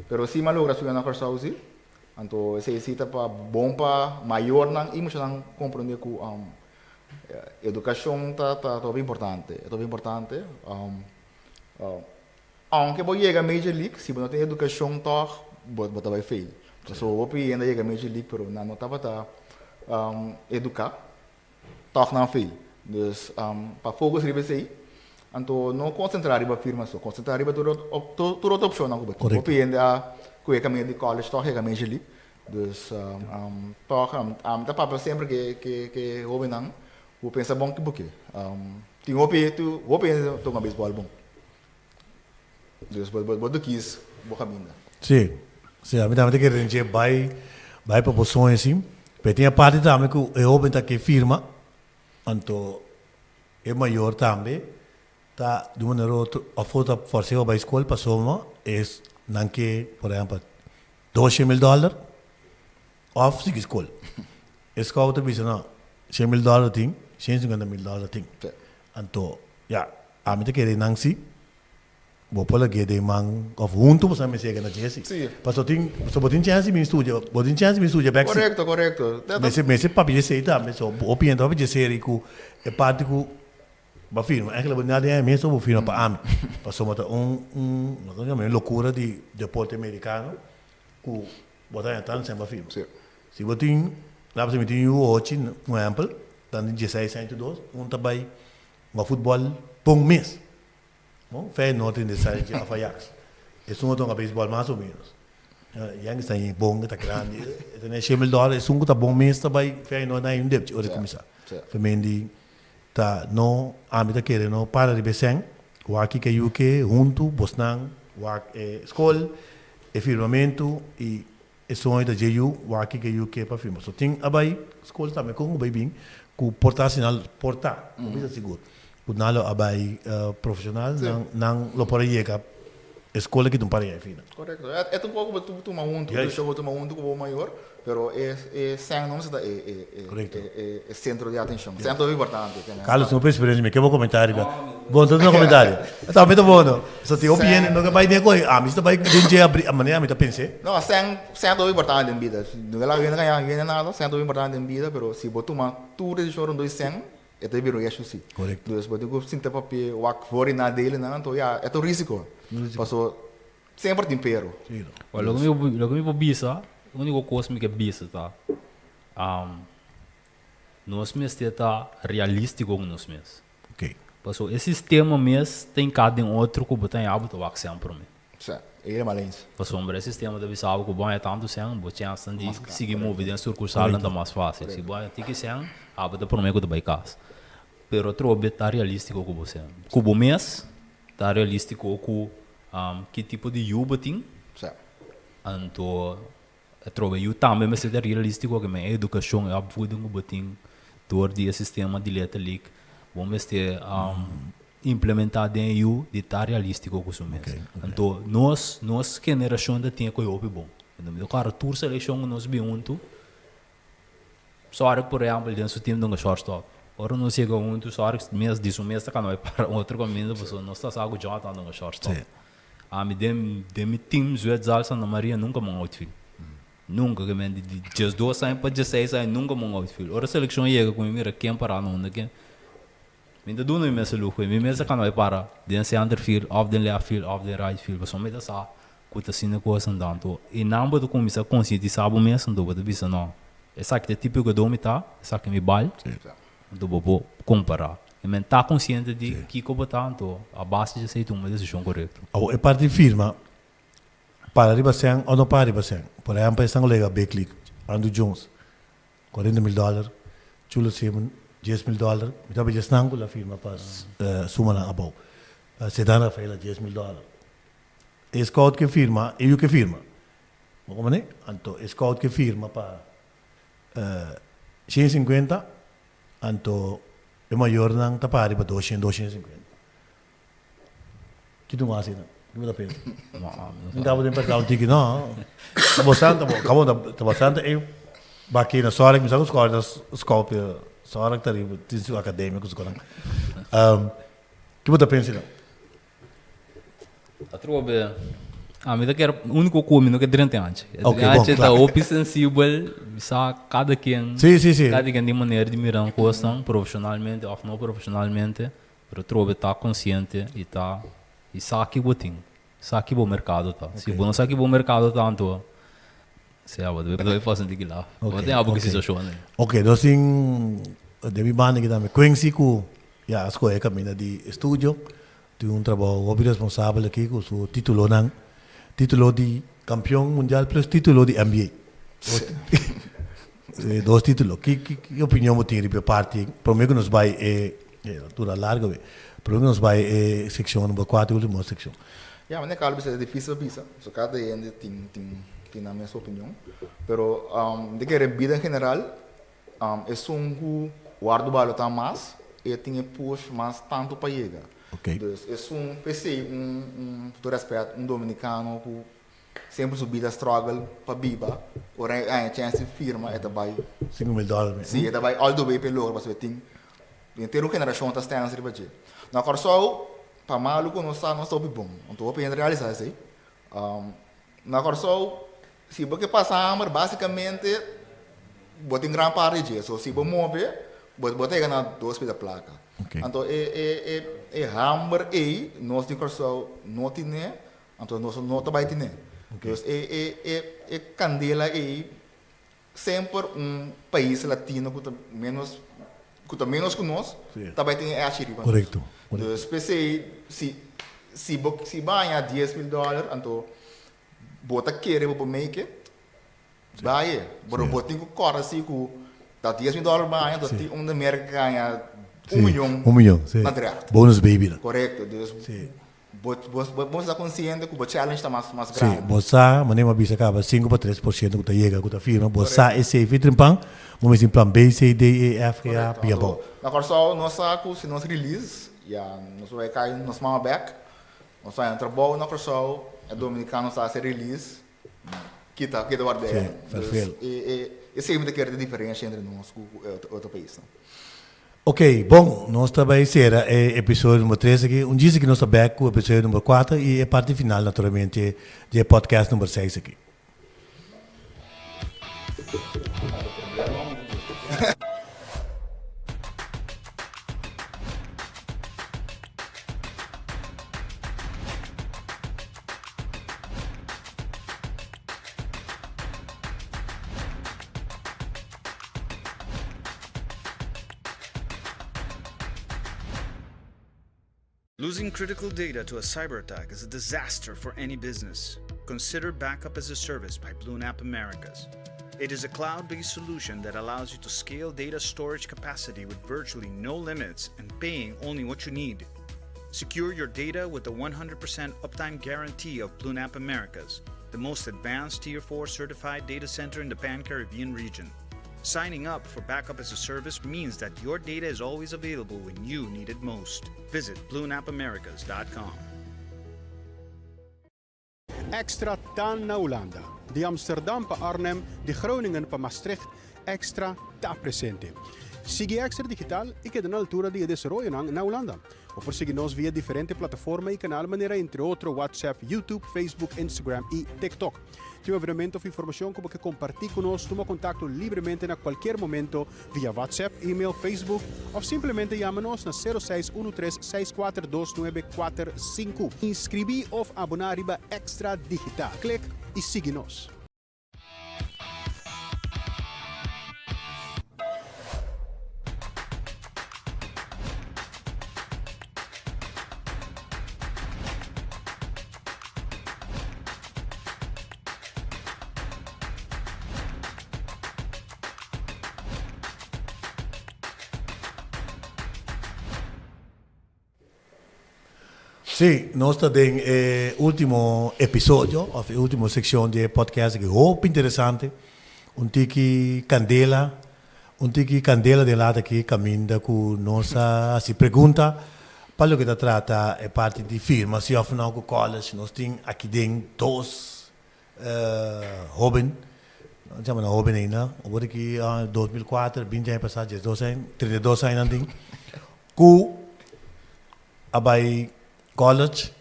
Pero se maluco a na corsa usi, então esse cita para bom para maior não e não compreender que educação tá bem importante, aunque vou chegar Major League, se não tem educação tá bota vai feio. So vou ainda chegar Major League, pero não tava educar tá não feio. Dus para focus ribe sei, então não concentrar ribe firma só, concentrar ribe toda opção não vou ainda que caminho de college tá chegar Major League. Dus tá para sempre que houve não, vou pensar bom que porque tem vou pensar tocar beisebol bom. Dus wat kies vou caminhar. Sim, a mim também tem que ranger vai para posições assim. Mas tem a parte também que eu ouvi que firma, então é maior também, tá de maneira outra a foto força para a escola para soma é não que por exemplo $12.000 off se escola. escola te bisa não, $100,000 ting, $150,000 ting. Anto, ja, a mim te querer não se, vou pôr aqui de man of junto você me chega na Jesse. Sim. Pastor ting, so botin chance me estúdio, botin chance me estúdio back. Correcto. Mas papi de sei tá, mas o opinião papi de sei rico é parte que ba firma, eigenlijk nada é mesmo o firma para mim. Passou mata uma loucura de deporte americano, que botar então sem ba firma. Se botin, lá você me tem o hoje, um exemplo, dan 16 102, trabalho no futebol bom mês. Bom, fez nota de sair de Ajax. É um outro beisebol mais ou menos. Yang está em bom, está grande. Então é $100,000, é um tá bom mês também, fez nota aí debate, hora começar. Femendi tá no âmbito que no para de besen, o aqui que UK junto, Bosnan, o escola, e firmamento e sonho da JU, o aqui que UK para firma. So tem abai escola também com o bem com portar sinal portar, o bisa seguro. O nalo abai profissional não lo para ir escola que tu para ir fina. Correcto. É um pouco tu maunto, tu chegou tu maunto como maior, pero sem não se dá é centro de atenção. Centro é importante. Carlos, não pensa experiência, me que vou comentário. Bom, todo no comentário. Tá muito bom. Só te opinião, não que vai nem coi. Ah, mas tá vai de abrir a maneira, me tá pensei. Não, centro é importante em vida. Não ela ganha nada, centro é importante em vida, pero se botar uma tudo de choro dois sem é te viro isso sim. Correto. Dus botar o sinta papel, o fora na dele, não, então é o risco. Passou sempre tempero. Olha, logo me vou bisa, o único coisa que é bisa, tá? Nós mesmos está realístico com nós mesmos. Ok. Passou, esse sistema mesmo tem cada outro que botar em hábito o ação para mim. Certo. Ele é malens. Passou, mas esse sistema deve saber que bom é tanto sem, botar chance de seguir movendo sucursal não mais fácil. Se bom tem que ser, hábito para mim que vai casa. Pero outro está realístico com você. Com o mês, está realístico com que tipo de yuba tem. Certo. Então, eu também me sinto realístico que a minha educação é abuda com o tem todo o sistema de letra lik. Vamos ter implementado em eu de estar realístico com isso mesmo. Então, nós geração ainda tem que eu bom. Então, cara, toda seleção nós junto. Só que por exemplo, dentro do time de um shortstop. Ora não chega junto, só que mês disso mês tá canal para outro caminho, pessoa nós está algo já tá no shortstop. Me dem team Zuid Santa Maria nunca mão outfield. Nunca que men de just 2 anos para 16 anos nunca mão outfield. Ora seleção chega com mira quem para não daqui. Ainda do não me se luxo, me mesa canal para den center field, off den left field, off den right field, pessoa me dá só cuta sina coisa andando. E não vou começar a conscientizar o mesmo, não vou dizer não. Essa que é típico do mita, essa que me bal. Então vou comparar. E men tá consciente de que como tanto a base de ser uma decisão correta. É parte de firma para riba sem ou não para riba sem. Por exemplo, estão lega Beclick, Andrew Jones, $40,000, Chulo Simon, $10,000. Então vai just nango la firma para suma na abau. Sedan Rafaela $10,000. E scout que firma, e eu que firma. Como né? Então, scout que firma para 150, então é maior não tá para riba 200, 250. Que tu mais não? Que me pena. Não dá para pensar o ticket não. Tá bastante bom, acabou tá bastante eu bacana só que me sabe os cordas, os cópias, só que tá riba, tem acadêmicos coran. Que você pensa não? A trobe me dá que era o único caminho que é durante antes. Antes tá open sensível, bisa cada quem. Sim. Cada quem tem maneira de mirar uma coisa profissionalmente ou não profissionalmente, pero trobe tá consciente e tá e sabe que botin, sabe que bom mercado tá. Se bom sabe que bom mercado tanto, se a vai fazer de lá. Vou ter algo que se achou né. Ok, então sim, deve banir que também conheci que já as coisas caminho de estúdio, de trabalho responsável aqui com o título de campeão mundial plus título de NBA. Dois títulos. Que opinião você tem de parte? Para mim que nos vai toda larga, para mim nos vai secção número 4 última secção. Ja, mas claro, é difícil bisa. So cada gente tem a minha opinião, pero de que vida em geral é guardo balo tá mais e tem push mais tanto para chegar. Okay. Dus é PC, todo respeito, dominicano que sempre su bida struggle para biba, ora a chance firma é também $5,000. sim, é também all the way pelo mas tem inteiro geração tá estando assim para na corso para maluco não está bom então para realizar isso na corso se você passar basicamente bota em grande parte disso se você mover bota aí na 2 pela placa então hammer aí nós de corso não tem então nós não também tem então candela aí sempre país latino que menos que nós também tem a xerifa Correto. então se vai a $10,000 então bota querer para make vai bota tem que correr assim que dá $10,000 vai então tem América ganha $1 milhão $1 milhão, sim. na draft Bônus baby. correto então você está consciente que o challenge está mais Sim, grande você, mas não bisa acaba 5 para 3% que chega que firma, você é safe trimpang, mas em plan B, C, D, E, F, G, A, P, A, B. Na corso nós saco se nós release, já nós vai cair nós mama back, nós vai entrar bom na corso, é dominicano está se release, kita guarda. Sim, perfeito. E sempre quer a diferença entre nós e outro país. Ok, bom, nós também será episódio número 3 aqui. Dia que nós estamos back com o episódio número 4 e a parte final, naturalmente, de podcast número 6 aqui. Losing critical data to a cyber attack is a disaster for any business. Consider Backup as a Service by BlueNap Americas. It is a cloud-based solution that allows you to scale data storage capacity with virtually no limits and paying only what you need. Secure your data with the 100% uptime guarantee of BlueNap Americas, the most advanced Tier 4 certified data center in the Pan-Caribbean region. Signing up for Backup as a Service means that your data is always available when you need it most. Visit BlueNapAmericas.com. Extra tan na Holanda. De Amsterdam pa Arnhem, de Groningen pa Maastricht, extra ta presente. Sigue Extra Digital y queda na altura de desarrollo na Holanda. O perseguinos via diferentes plataformas y canal manera entre otros WhatsApp, YouTube, Facebook, Instagram y TikTok. Tem evento of informação que você compartilhar conosco, toma contato livremente a qualquer momento via WhatsApp, e-mail, Facebook ou simplesmente chama-nos na 0613-642-945. Inscrevi ou abonar riba Extra Digital. Clique e siga-nos. Sim, nós estamos no último episódio, ou última secção de podcast que é muito interessante. Tiki candela de lado aqui caminha com nossa se pergunta para o que trata é parte de firma, se afinal com college, nós temos aqui dentro dois jovens, chama na jovem ainda, agora que em 2004, 20 anos passados, 32 anos ainda, com abai college,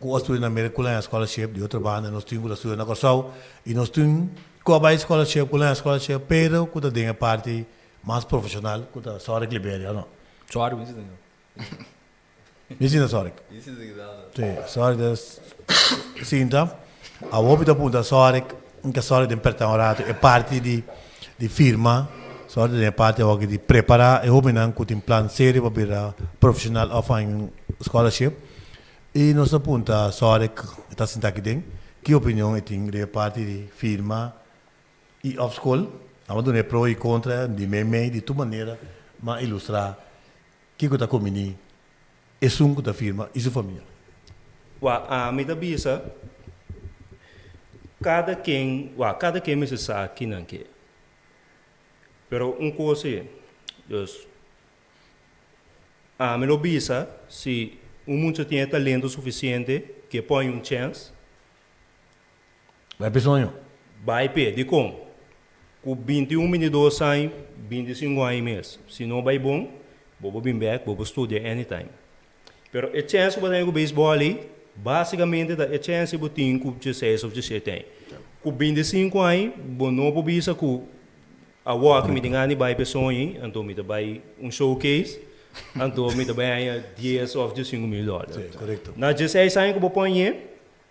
com estudo na América, com a scholarship de outra banda, nós temos estudo na Corsal, e nós temos com a scholarship, com a scholarship, pero com a parte mais profissional, com a Sorek Liberia, não? Sorry, me ensina. Me ensina Sorek. Ensina que dá. Sim, Sorek, sim, então, a óbita ponta Sorek, que Sorek de pertenhorato, é parte de firma, Sorek é parte de preparar, e óbita com um plano sério para virar profissional ou scholarship. E nossa ponta Sorek está sentado aqui dentro. Que opinião tem de parte de firma e off-school? Vamos dar pro e contra de meme de tua maneira, mas ilustrar que está comigo é sunco da firma e sua família. A minha bisa, cada quem me sabe que não quer. Pero coisa é, a minha bisa, se mundo tem talento suficiente que põe chance, Vai para sonho. Vai pé, de como? Com 21 minutos anos, 25 anos mesmo. Se não vai bom, vou vir back, vou estudar anytime. Pero a chance que eu beisebol ali, basicamente a chance que eu tenho com 16 ou 17 anos. Com 25 anos, eu não vou bisa com a walk me tenho vai para sonho, então me vai showcase, então me vai 10 ou 15 mil dólares. Sim, correto. Na 16 anos que eu vou pôr,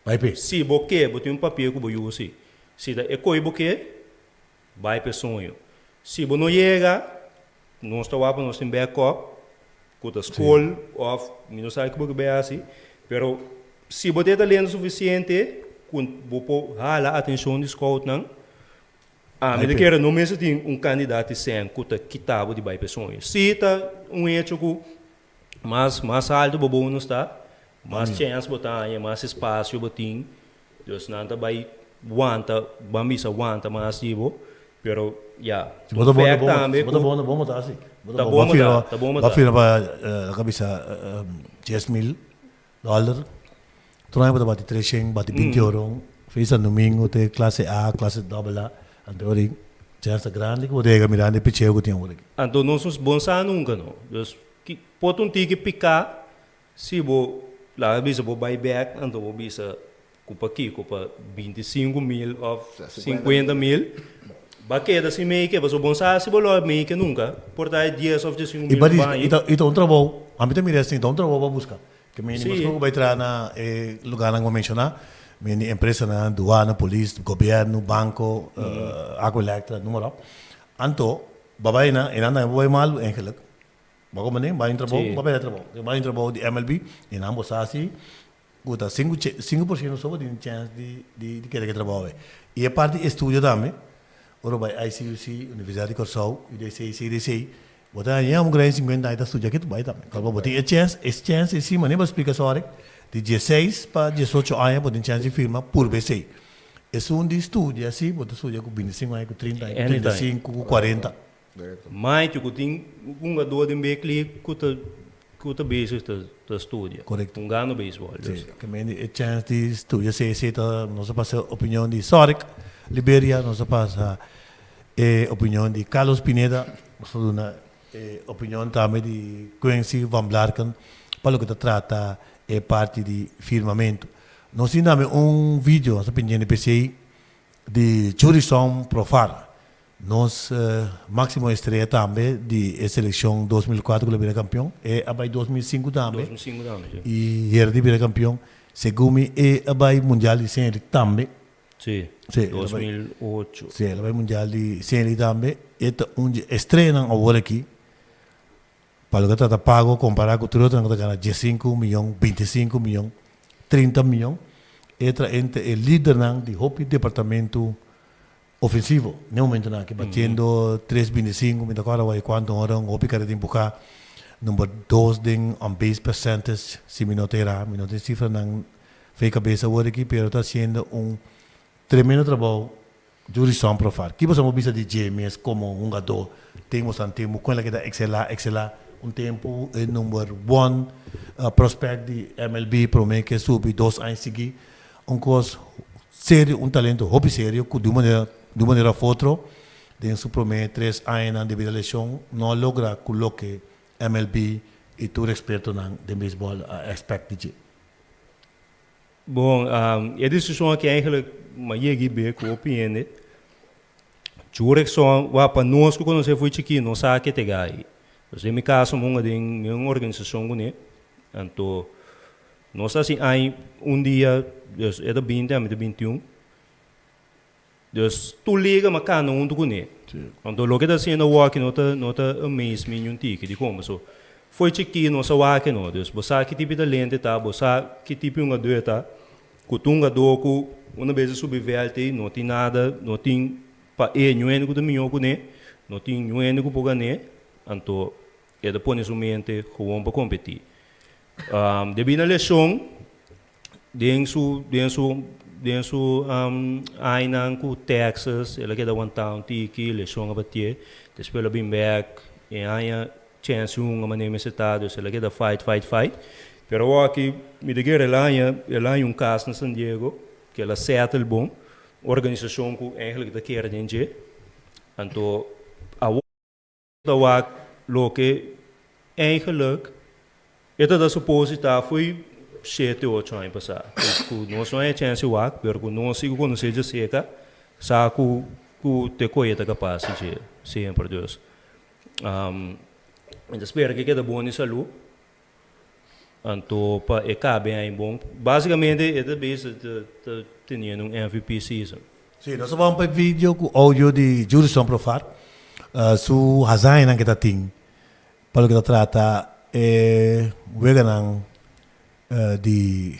vai pé. se eu quero, eu tenho papel que eu vou usar. Se é coisa que eu quero, vai para sonho. Se eu não chega, nós estamos em backup, com a escola, ou não sei como é assim, mas se você tem talento suficiente, vou pôr a atenção do scout, não, me quero não mesmo tem candidato sem que está de vai para sonho. Se está hecho que mais alto, bom não está, mais chance botar, mais espaço botar, Deus não vai aguanta, vamos aguanta mais tipo, pero ya. Se bota bom botar assim. Tá bom botar. Vai vir para a cabeça $10,000. Tu não vai bater 300, bater 20 euros. Fez domingo tem classe A, classe AA, então aí chance grande que você mirar de picheu que tem hoje. Então não somos bons a nunca não. Dus que pode ticket picar, se vou lá bisa vou buy back, então vou bisa culpa 25 mil ou 50 mil. Baqueda se make, mas o bom sabe se bolou make nunca. Portar 10 ou 15 mil. E um trabalho, a mim também assim, um trabalho para buscar. Que me vai entrar na lugar que eu mencionar, minha empresa na aduana, polícia, governo, banco, água elétrica, número. Então, babai na, ina vai mal, engeluk. Bago manin, vai trabalho, vai trabalho de MLB, e não você assim, guta 5% só de chance de querer trabalhar. E a parte estúdio também. Ora vai ICUC, Universidade de Corsol, IDC, CDC, botar aí um grande 50 anos estudar aqui tu vai também. Kalau botar esse chance em cima, nem vou explicar só de 16 para 18 anos, botar chance de firma por BC. Esse um de estudo, assim, botar estudo com 25 anos, com 30 anos, 35, com 40. Mas tu tem uma dor de becli que tu base da estudia. Correto. Ganho beisebol. Sim, que a chance de estudar, se nós passa opinião de Soric, Liberia, nós passa opinião de Carlos Pineda, nós uma opinião também de Quincy Van Blarken, para o que trata parte de firmamento. Nós temos vídeo, nós opinião de PCI, de Jurison Profar. Nós, máximo estreia também de seleção 2004 que ele campeão, e abai 2005 também. 2005 também. E ele vira campeão, segundo e abai mundial de série também. Sim. 2008. Sim, ele vai mundial de série também. E onde estreia agora aqui, para o que está pago comparado com o outro que está 15 milhões, 25 milhões, 30 milhões, entra entre o líder do departamento ofensivo, no momento que batendo 3,25, me agora vai quanto hora o Hopi quer buscar número 2 de on-base percentage, se me não tem cifra não fez cabeça agora aqui, pero está sendo tremendo trabalho jurisdição para fazer. Que você visa de GMS como um jogador, temos com ela que dá excelar tempo número 1 prospect de MLB para mim que subi 2 anos seguir, coisa sério, talento Hopi sério, que de maneira foto, de su primeiro 3 anos de vida lesão, não logra colocar MLB e tu experto de beisebol aspecto de. Bom, a discussão aqui eigenlijk maar je gibe com opinião. Jurek só vai para nós que quando você foi aqui não sabe que te gai. Você me caso monga de uma organização com ele, então nós assim aí dia é da 20 a 21. Dus tu liga mas cá não com ele. Então logo que assim no walk nota amaze me um tique de como so. Foi aqui não só walk não, dus você que tipo de lente tá, você que tipo um adulto tá. Kutunga doku uma vez subvelte não tem nada, não tem para nenhum que também com ele, não tem nenhum que poga né, então é depois nesse momento como para competir. Devido à lição, dentro ainda com Texas, ela queda one town tiki, lição a bater, depois ela bem back, e aí chance maneira necessitada, ela queda fight. Pero aqui me diga ela caso na San Diego, que ela settle bom, organisatie die eigenlijk de keren in je. En toen, dat was loke eigenlijk, het is supposi ta foi 7-8 anos passar. Nós não é chance wak, pero nós sigo quando seja seca, sa ku te coeta capaz de sempre Deus. Então espero que quede bom em saúde. Então para cabe aí bom. Basicamente é base de tendo MVP season. Sim, nós vamos para vídeo com áudio de Jurison Profar. Su hazain que tem. Para que trata weganang di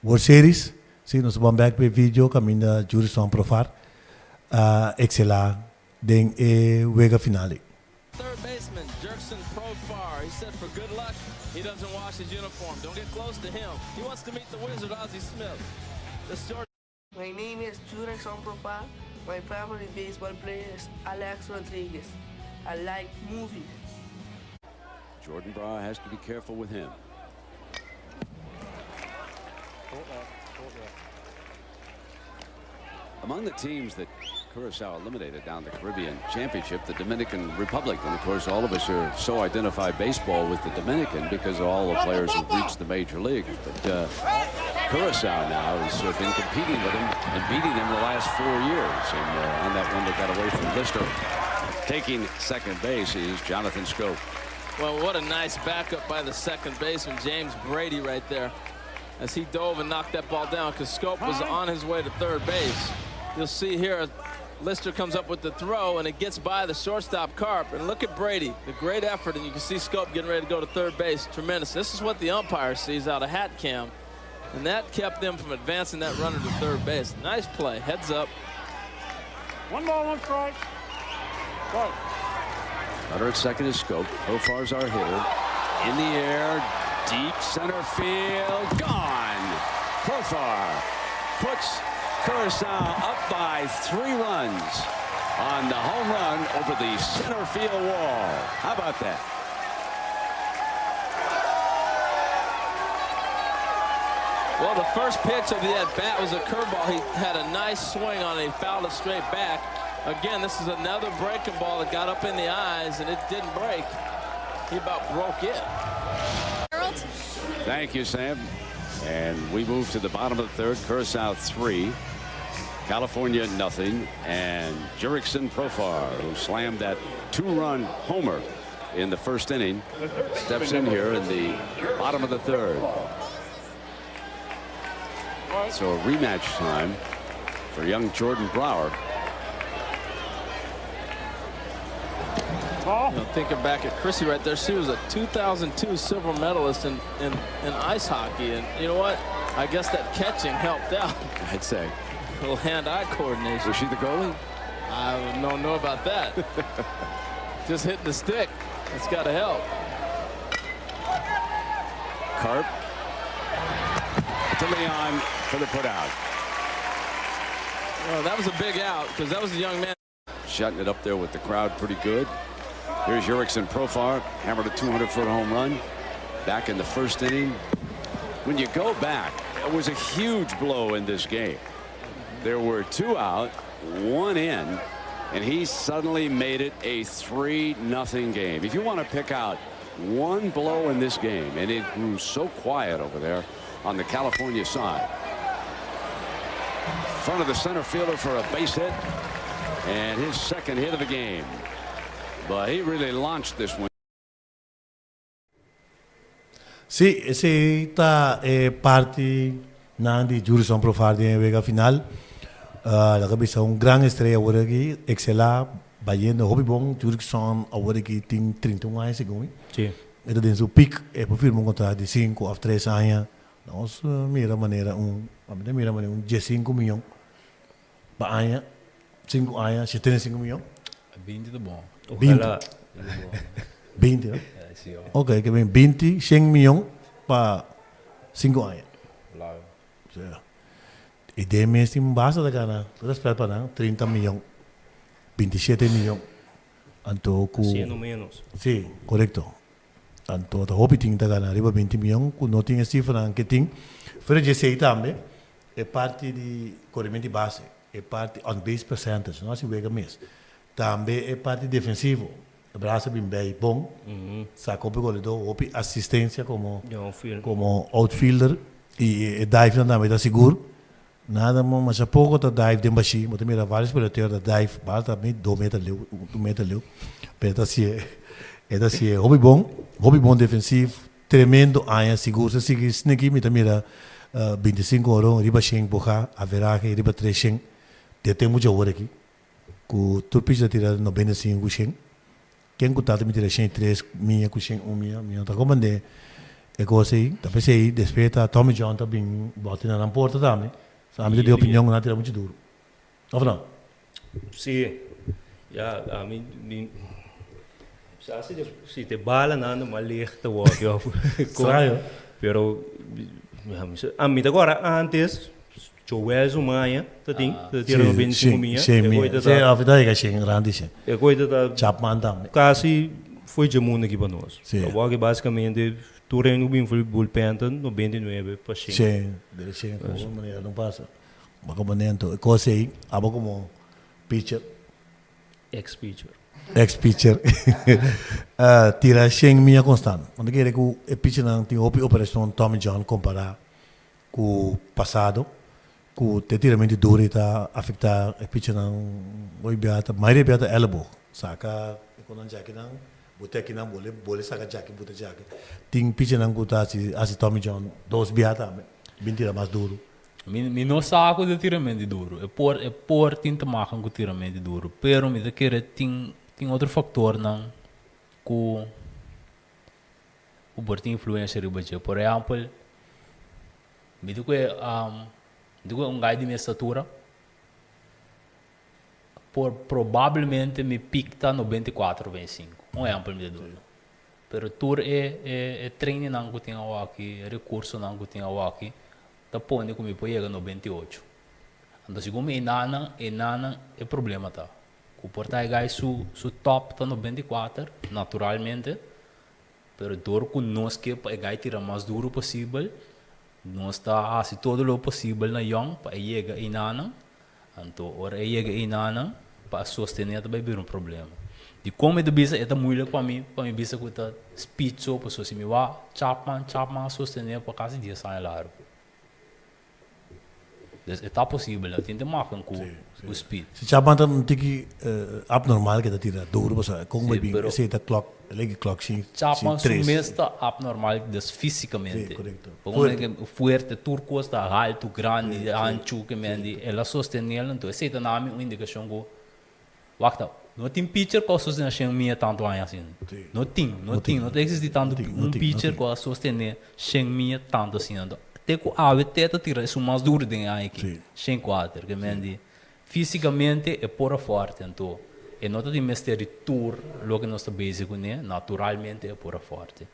World Series. Sim, nós vamos back para vídeo caminho de Jurison Profar. Excela den wega finale. Third baseman Jurickson Profar. He said for good luck, he doesn't wash his uniform. Don't get close to him. He wants to meet the wizard Ozzie Smith. My name is Jurickson Profar. My favorite baseball player is Alex Rodriguez. I like movies. Jordan Brower has to be careful with him. Among the teams that Curaçao eliminated down the Caribbean Championship, the Dominican Republic. And of course, all of us are so identify baseball with the Dominican because of all the players who've reached the major leagues. But Curaçao now has been competing with them and beating them the last 4 years. And on that one, they got away from Lister. Taking second base is Jonathan Scope. Well, what a nice backup by the second baseman, James Brady, right there, as he dove and knocked that ball down because Scope was on his way to third base. You'll see here, Lister comes up with the throw, and it gets by the shortstop Carp. And look at Brady, the great effort, and you can see Scope getting ready to go to third base. Tremendous. This is what the umpire sees out of hat cam, and that kept them from advancing that runner to third base. Nice play, heads up. 1 ball, 1 strike. Go. Runner at second is Scope. Profar's our hitter. In the air, deep center field, gone. Profar puts Curaçao up by 3 runs on the home run over the center field wall. How about that? Well, the first pitch of the at-bat was a curveball. He had a nice swing on it. He fouled it straight back. Again, this is another breaking ball that got up in the eyes, and it didn't break. He about broke it. Thank you, Sam. And we move to the bottom of the third. Curaçao 3. California nothing. And Jurickson Profar, who slammed that 2-run homer in the first inning, steps in here in the bottom of the third. So a rematch time for young Jordan Brower. You know, thinking back at Chrissy right there, she was a 2002 silver medalist in ice hockey. And you know what? I guess that catching helped out. I'd say. A little hand-eye coordination. Was she the goalie? I don't know about that. Just hitting the stick. It's got to help. Carp to Leon for the putout. Well, that was a big out because that was a young man. Shutting it up there with the crowd pretty good. Here's Jurickson Profar, hammered a 200-foot home run back in the first inning. When you go back, it was a huge blow in this game. There were 2 out, 1 in, and he suddenly made it a 3-0 game. If you want to pick out one blow in this game, and it grew so quiet over there on the California side. Front of the center fielder for a base hit, and his second hit of the game. But he really launched this one. Sì, esta parte di Jurison Profar de Vega final. La cabeza un gran estrella ahora aquí, excela, bayendo hobby bon, Jurison ahora aquí tiene 31 años según. Sí. Esto en su pick, por firma un contrato de 5 a 3 años. Nós mira maneira un 15 milhões para año, 5 años, 75 milhões. 20 de bom. 20. 20, ¿no? Sí, ok, que ven 20, 100 milhões para 5 años. Claro. O sea, y de mes tem base de ganar, todas as para 30 milhões, 27 milhões. Então, com 100 menos. Sim, correto. Então, a hobby tem que ganhar arriba 20 milhões, que não tem cifra que tem. Fora de sei também, é parte de corrimento de base. é parte on-base percentage, não é assim que mesmo. Também é parte defensivo. O braço bem bom, sacou o goleador, assistência como outfielder e dive também está seguro. Nada, mas a pouco está dive de baixo, mas também há vários peloteros da dive, para também 2 metros leu, 1 metro leu. Pero é hobby bom defensivo, tremendo, aí seguro, se seguir aqui, me também 25 euros, riba 100 boca, a veragem, riba 300, tem muita hora aqui, com tu precisa tirar 95 100. Quem gostava me tirar 3 minha, com 1 minha, tá como é coisa aí, tá pensando aí, despeita, Tommy John tá bem, bota na porta também, sabe, de opinião, não tira muito duro. Ou não? Sim, já, a mim, se te bala nada, mal licht o eu, pero, a mim agora, antes, Joel Zumaya, tá tirando 25 minha, a vida é que grande, é coisa da Chapman também. Quase foi de mundo aqui para nós. Eu acho que basicamente tu reino bem foi bullpen 99%. Sim, dele sim, como maneira não passa. Mas como dentro, coisa aí, aba como pitcher, ex-pitcher, tira 100 minha constante. Quando quer que o pitcher não tem operação Tommy John comparar com o passado. Que te tiramento duro está afetar a pitcher não oi beata maioria beata elbow saca quando jaque não botar aqui não bole saca jaque bota jaque tem pitcher não guta assim Tommy John 2 beata bem tira mais duro mi não saco de tiramento duro é por tinta marcam com tiramento duro pero me querer tem outro fator não que o por tem influência riba por exemplo me do que digo gajo de minha estatura, provavelmente me pica 94, 25. Exemplo me duro. Pero tour é treino não que tem aqui, recurso não que tem aqui, tá pondo que me pode chegar 98. Então se como enana é problema tá. O portar gajo su top tá 94, naturalmente. Pero dor conosco que é gajo tirar mais duro possível. Nós está assim todo o possível na young para chegar em nana, então ora chegar em nana para sustentar também vir problema. De como é do bisa é muito para mim bisa que tá speed so para se me vá Chapman sustentar para casa dia sai lá. É possível, tem que marcar com o speed. Se Chapman tem que abnormal que tá tira duro, você como é bem, esse tá clock sim. Chapman está abnormal fisicamente. Porque o fuerte turco está alto, grande, ancho, que mendi, ela sustenta ela, então esse é nome uma indicação que waqta, não tem pitcher que sustenta minha tanto assim. Não existe tanto um pitcher que sustenta minha tanto assim. Até que a teta tira isso mais duro de aqui, 104, que mendi, fisicamente é pura forte, então e não tem mestre tour, logo que nós estamos basic né, naturalmente é pura forte.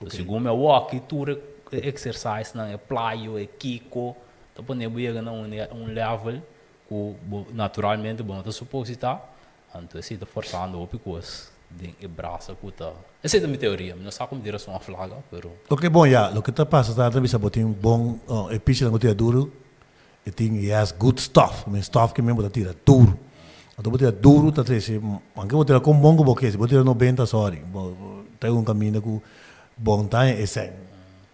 Segundo eu walk tour exercise não é playo, é kiko, então pode chegar na level que naturalmente bom tá suposita, então se está forçando o picos de braço que tá. Essa é a minha teoria, não sabe como direção a flaga, pero. Ok, bom já, o que está passando tá também sabe tem bom, é pitch não tem duro, e tem good stuff, mas stuff que mesmo tá tira duro. Então botar duro tá treze, anche botar com bom que boquete, botar 90 sorry, tem caminho com bom tá é 100,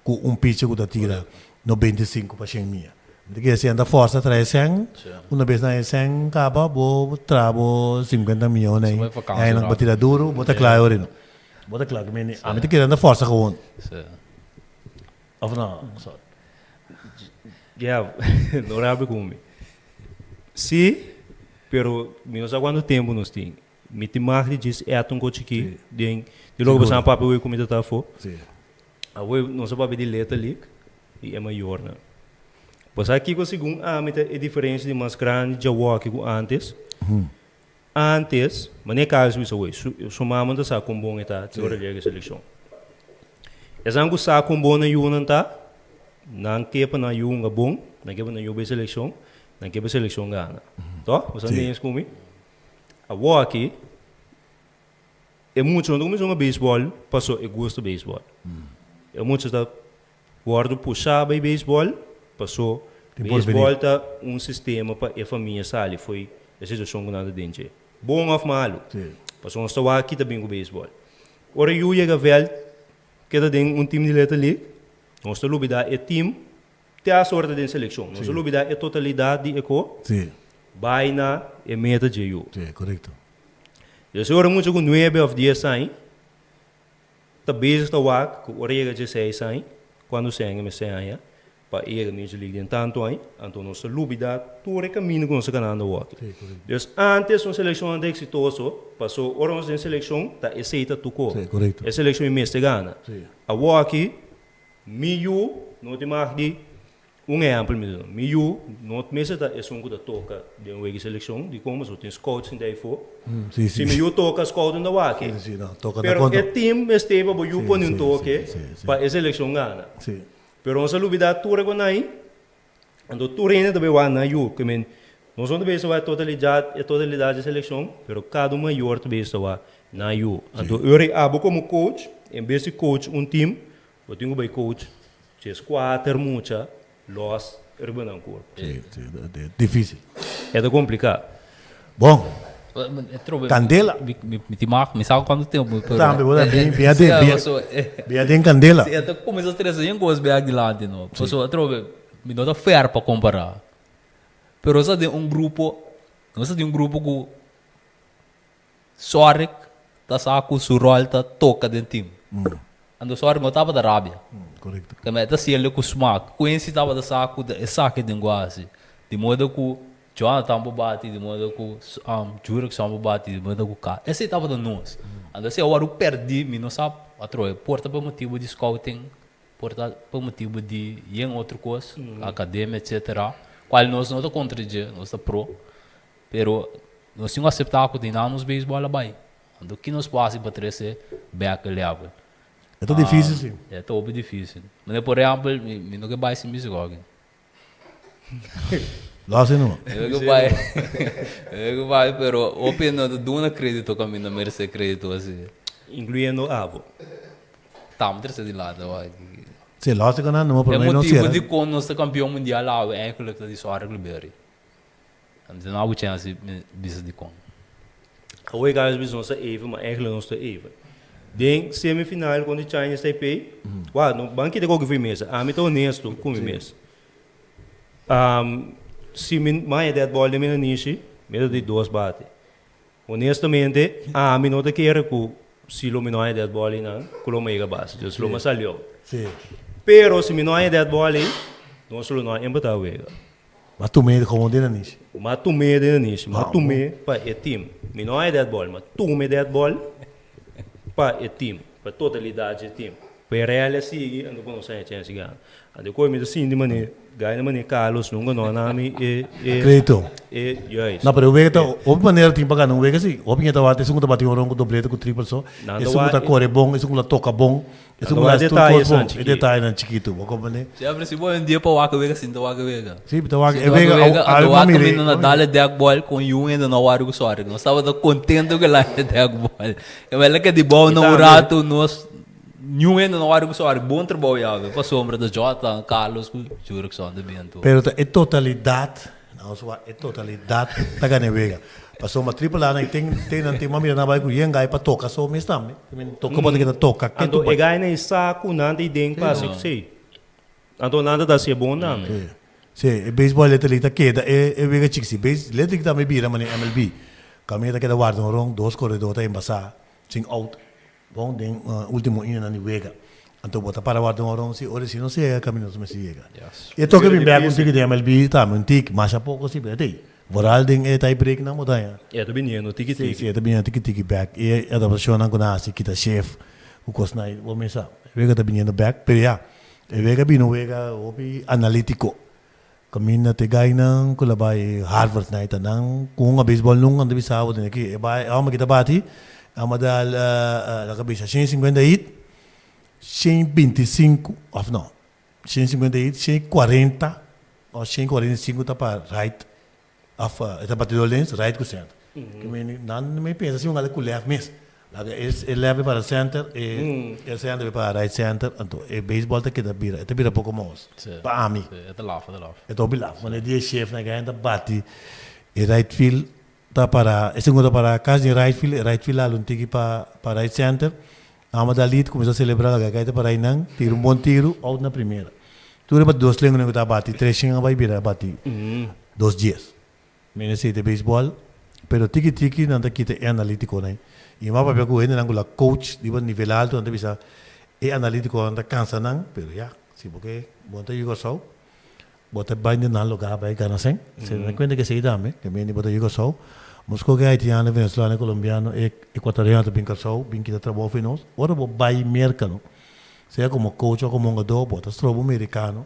com pitch que tá tira 95 para 100 mil. Porque se anda força traz 100, uma vez na 100 acaba, vou trabo 50 milhões aí não botar duro, botar claro ali não, botar claro que meni, a mim tem que andar força com ou não, só. Já, não abre comigo. Sim. Pero menos há quanto tempo nós temos? Me tem mais de diz é um coche aqui, de logo você não pode ver como está for. A ver nós pode de letra ali e é maior, né? Pois aqui com segundo é diferente de mais grande de walk que antes. Antes, mas nem caso isso hoje. Somamos da saco com bom está de hora de seleção. Essa angu saco com bom na yuna tá, não quepa na yunga bom, não quepa na yunga seleção. Não quer a seleção ganha. Tá? Você entende isso comigo? A walk é muito, quando começou a beisebol, passou, eu gosto de beisebol. É muito, está guardo puxar para beisebol, passou, Baseball tá sistema para a família sali foi a situação que nada dentro. Bom ou malo. Passou nós estava aqui também com o beisebol. Ora eu chega velho que tá dentro time de Little League. Nós estamos lubida time tem a sorte de seleção. Nós estamos lubida a totalidade de eco. Vai na meta de eu. Correto. Eu sei ora muito com 9 ou 10 anos. Tá bezig te wak, com orega de 6 anos. Quando se me se anos. Para ir Major League tanto aí, então nós lubida todo o caminho que nós ganhando walk. Então antes uma seleção ande exitoso, passou ora uma seleção tá aceita tuco. A seleção é mestre gana. A walk miu não tem mais de exemplo mesmo. Miu não mestre tá é um que toca de uma seleção, de como só tem scouts daí for. Se miu toca scout da walk. Pero o time esteve para o pôr um toque para a seleção gana. Pero nós lubida tudo com aí, ando tudo ainda também vai na eu, que men nós não devemos vai totalidade de seleção, pero cada maior também está na eu. Ando eu abo como coach, em vez de coach time, eu tenho bem coach, chess 4 mucha, los urbanan cor. Difícil. É complicado. Bom. Candela. Me sabe quanto tempo. Também, bem candela. Se até começa a trazer em gosto bem aguilante, não. Pessoa, trove, me dá fair para comparar. Pero só de um grupo, não só de um grupo que Sorek, tá saco, Surol, tá toca dentro time. Ando Sorek não tava da Arábia. Correto. Que me tá se ele com smack, conhece tava da saco, é saque de linguagem, de modo que João tambo bate de modo que juro que tambo bate de modo que cá. Esse estava da nós. Ando se eu perdi, me não sabe, atroi, porta por motivo de scouting, porta por motivo de em outra coisa, academia, etc. Qual nós não tá contra de, nós tá pro, pero nós temos aceitar que tem nos beisebol lá vai. Ando que nós passa para trazer back level. É tão difícil sim. É tão difícil. Mas por exemplo, me não que vai se me jogar. Lá se não. Eu vai, pero opinião do não acredito que a mim não merece crédito assim. Incluindo avo. Tá, mas terceiro de lado, vai. Se lá se ganhar não problema não será. É motivo de quando nós campeão mundial lá, é aquilo que diz hora global. Então não há chance bisa de com. Hoje guys biz nossa even, mas eigenlijk nossa even. Den semifinal quando China Taipei, no banco de qualquer foi mesa. A mim tô honesto com o mesa. Se minha ideia de bola de minha niche, medo de 2 bate. Honestamente, a mim não te quero que se lo minha ideia de bola não, que lo mega base, just lo salió. Pero se minha ideia de bola, não só não embatar o ega. Mas tu medo como de niche. Mas tu medo de niche, mas tu medo para o time. Minha ideia de bola, mas tu medo ideia de bola para o time, para totalidade do time. Para real seguir, ando com você chance ganhar. Ando com medo sim de maneira ganha maneira Carlos nunca não nami acredito. Não, pero o vega outra maneira tem para não vega assim. O pinha tava segundo bate um ronco doblete com triple só. Esse segundo corre bom, esse segundo toca bom. Esse segundo detalhe bom. E detalhe na chiquito, vou compreender. Se abre se bom dia para o Waka vega sim, Waka vega. Sim, então Waka vega. A Waka menino na dale deck ball com o ainda na hora que sorte. Nós estava contente com lá deck ball. Eu ela que de bom no rato nós New ainda na hora que só bom trabalho para sombra da Jota, Carlos, juro que só de bem tudo. Pero é totalidade, não só é totalidade da ganhega. Passou uma tripla lá, tem uma mira na vai com yengai para tocar só mesmo também. Toca para que toca. Ando é ganha nem saco nada e dentro para sei. Ando nada da ser bom não. Sim, é beisebol letra keda é vega chixi, base letra que também vira mas MLB. Caminha keda guarda um rong, 2 corredores tá embaçar, sem out. Bom, den último ino na niwega. Então bota para guardar um rong, se ora se não se é caminho não se chega. E toca bem bem com tique de MLB, tá, um tique, mas a pouco se bem. Voral den é tie break na moda. É tá bem no tique tique. É tá bem tique back. E a adaptação na conhece que tá chef, o cosnai, vou pensar. Vega tá bem no back, pero já. E vega bem no vega, obi analítico. Caminha te ganha com lá Harvard na ita nang kung a baseball nung ando bisa o aqui. E vai, ama kita bati. Amadal la cabeça 158, 125, of não, 158, 140, ou 145 tá para right, of tá batidor lens, right com certo. Que me não me pensa assim um galera com left mesmo, Ele leva para center e ele center para right center. Então, o beisebol tá que tá vira pouco mais. Para mim. É de lá. É to bilaf. Mas ele é chef na ganha bate e right field tá para, e segundo para casa de right field lá um tiki para right center. A Madalito começou a celebrar a ganha para Inang, tiro bom tiro out na primeira. Tu para 2 lengos que tá bate, 3 chinga vai virar bate 2 dias. Menese de beisebol, pero tiki não tá kita analítico né. E mas papel com ele não lá coach de nível alto, não bisa é analítico não cansa não, pero já, se porque bota yugo só, bota bem na lugar vai ganhar sem. Se não conta que se dá, que me bota yugo só. Moscou que haitiano, venezuelano, colombiano, equatoriano também casou, bem que trabalhou com nós. Ora vou vai mercado, seja como coach ou como um jogador, bota estrobo americano,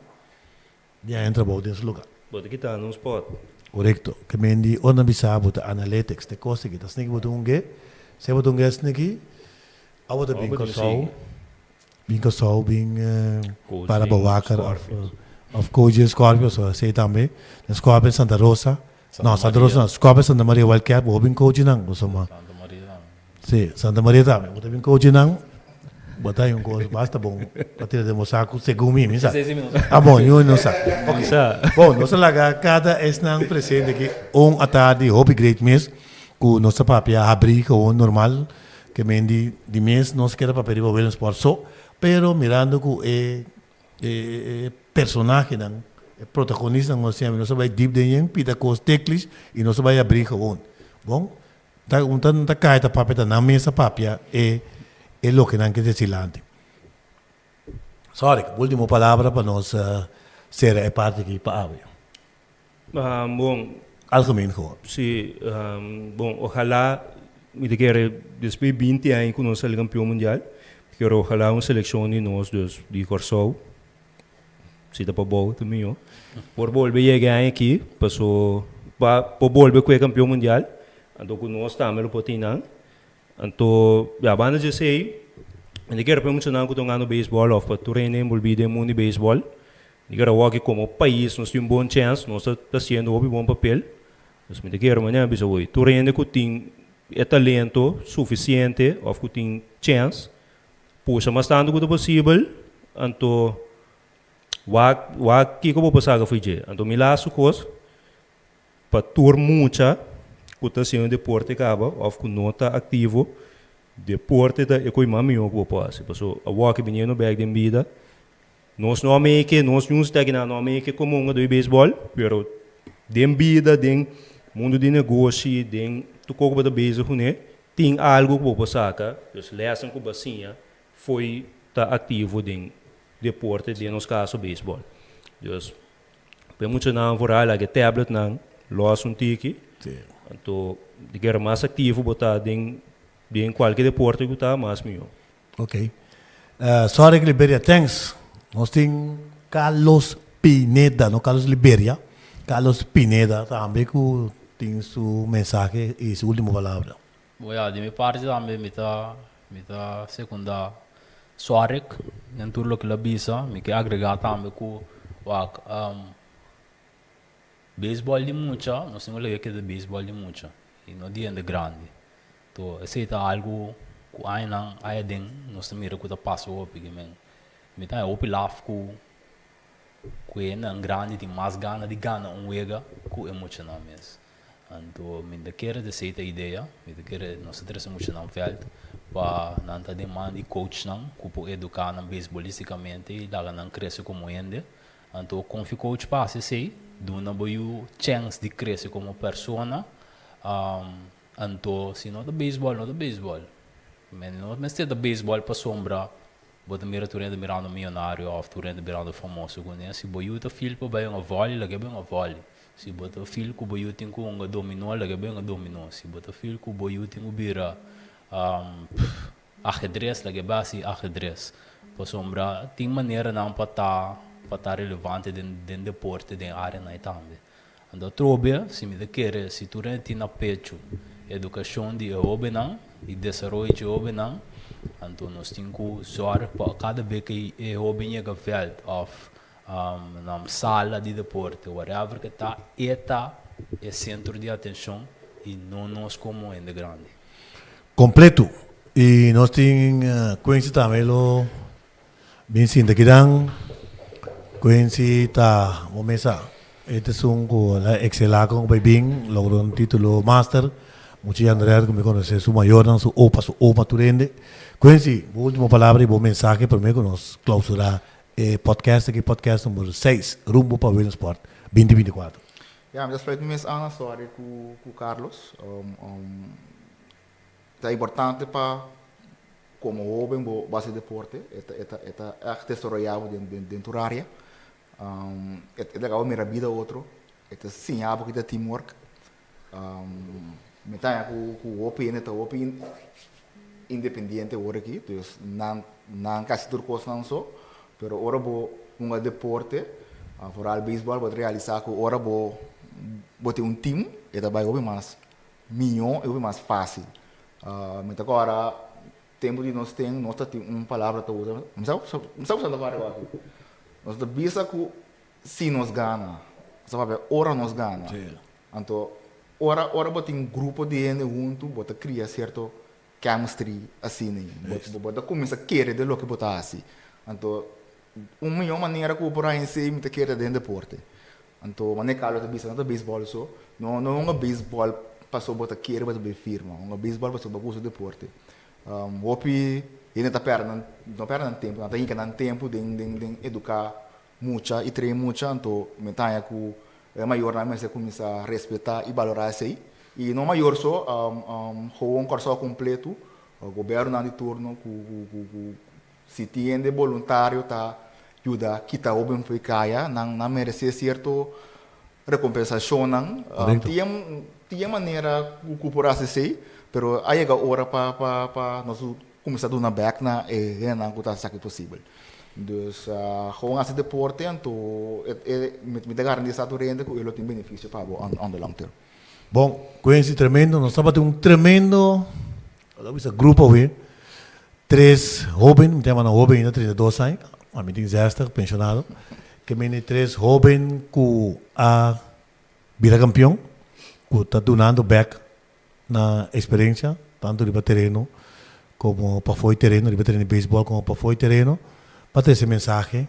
já entra bom nesse lugar. Bota que tá num spot. Correto. Que me di ona bisa bota analytics, te costa que tas niki bota unge, se bota unge sniki, a bota bem casou, bem para bawacar of coaches Scorpio, so sei também, Scorpio Santa Rosa. No, Santa Rosa no, Scorpio Santa Maria Wildcat, bo bin coach nang, gusto mo. Sì, Santa Maria também, bota bin coach nang, bota yung coach, basta bom, patira de mosaco, segumi, minsa. Ah, bom, yun no sa. Okay. Bom, nossa laga, cada nang presente aqui, atadi, hobby great miss, ku nossa papia abrir com normal, que mendi de mês, nós quer papel para ver sport so, pero mirando ku personagem nang, protagonista nós sempre nós vai deep dentro pita com os teclis e nós vai abrir gewoon bom tá cai tá papel na mesa papia é lo que não quer dizer lante sorry última palavra para nós ser a parte aqui para bom algemeen gewoon sim bom ojalá me de querer después 20 anos com nosso campeão mundial quero ojalá uma seleção de nós dos de Corsou se dá para bom também ó por volver llegar aqui passou por volver com o campeão mundial então com nós também o potinang então já banda de sei ele quer promocionar com o beisebol ou para treinar envolvido no mundo de beisebol ele quer que como país nós temos bom chance nós está sendo um bom papel mas me quer amanhã bisa oi treinar com tem talento suficiente ou com tem chance puxa mais tanto quanto possível então que como passaga foi je então me lá sucos para tur mucha cotação de deporte acaba of com nota ativo deporte da eu mami eu vou passar passou a walk bem no bag de bida nós não make nós não está na não make como um do beisebol pero de bida de mundo de negócio de tu como da beisebol né tem algo que vou passar os lesson com bacinha foi tá ativo de deporte de nos caso beisebol. Dus pe muito não vorar lá que tablet não los um tiki. Então de que mais ativo botar de qualquer deporte que tá mais melhor. Ok. Sorry que Liberia thanks. Nós tem Carlos Pineda, não Carlos Liberia. Carlos Pineda também que tem sua mensagem e sua última palavra. Boa, de minha parte também me tá segunda Soarek, dentro do que ela bisa, me quer agregar também com o beisebol de mucha, nós temos que de beisebol de mucha, e não de grande. Então, aceita algo que aí dentro, nós temos que passar o porque me tá o pilaf que é grande, tem mais gana de gana wega, que é muito não mesmo. Então, me quer de aceita a ideia, me quer nós temos muito não felt. Para não ter demanda de coach não, que educar não beisebolisticamente e lá não cresce como ende. Então, confia coach passa sei, do não boiu chance de crescer como pessoa. Então, se não é beisebol, não é beisebol. Mas se é beisebol para sombra, bota mira tu rende mirando milionário ou tu rende mirando famoso, conhece? Se boiu tá filho para bem uma vole, lá que bem uma vole. Se bota filho que boiu tem com um dominó, lá que bem um dominó. Se bota filho que boiu tem um bira ajedrez, lagi base ajedrez. Por sombra, tem maneira não para estar relevante dentro do deporte, dentro da área não também. Então, trobe, se me quer, se tu tem na pecho, educação de hobby não, e desenvolvimento de hobby não, então nós temos que usar para cada vez que é hobby chega veld, of na sala de deporte, whatever que está, é centro de atenção e não nós como em grande. Completo. E nós temos conheci também o bem sim daqui dan conheci tá momesa este são com a excelar com o bem logrou um título master muitos André que me conhece su maior não su opa turende conheci a última palavra e bom mensagem para mim que nós clausurar podcast aqui podcast número 6 rumbo para o Sport 2024. Ja, dat sluit me eens aan, sorry, com Carlos. É importante para como jovem base de deporte, é desarrollado dentro da área. É legal mirar vida outro, é sim algo que é teamwork. Metade com o open independente agora aqui, então não quase tudo coisa não só, pero ora bo deporte, fora o beisebol pode realizar com ora bo ter time, e também é mais milhão, é mais fácil. Mas agora tempo de nós temos uma palavra que usa, não sabe usar agora. Nós devemos que se nós ganha, sabe, ora nós ganha. Então, ora botar um grupo de gente junto, botar criar certo chemistry assim, botar começa a querer de lo que botar assim. Então, uma melhor maneira que por aí se me querer dentro do deporte. Então, maneira que eu estou no beisebol só, não é um beisebol passou botar querer botar bem firme, um beisebol passou botar uso deporte. Hopi ele não perde tempo, não tem tempo de educar muito e treinar muito, então metade que é maior na mesa começa a respeitar e valorar isso aí. E não maior só, um curso completo, o governo de turno, se tem de voluntário tá ajuda kita o bem foi caia, não merece certo recompensação, tinha maneira que por assim pero aí é a hora para nós começar a dar back na não que está aqui possível. Então, com esse deporte, então, me dá garantia de renda que ele tem benefício para on the long term. Bom, conheci tremendo, nós estamos tendo grupo ali, 3 jovens, temos um jovem ainda 32 anos, a mim tem 10 pensionado, que me 3 jovens que a vira campeão, que está donando back na experiência, tanto de terreno como para fora terreno, de terreno de beisebol como para fora terreno, para ter esse mensagem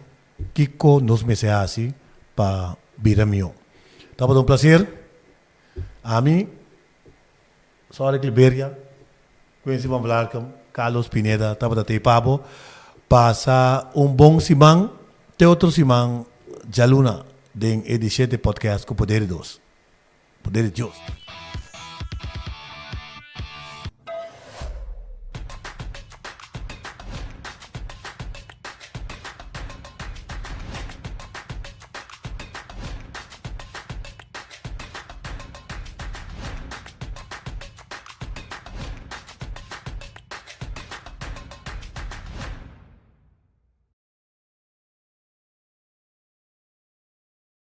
que nos meses assim para virar meu. Estava um prazer. A mim, só a Liberia, conheci o Blanco, Carlos Pineda, estava da Papo, passa bom semana, tem outro semana, já luna, de edição de podcast com o Poder de Deus. Poder de Deus.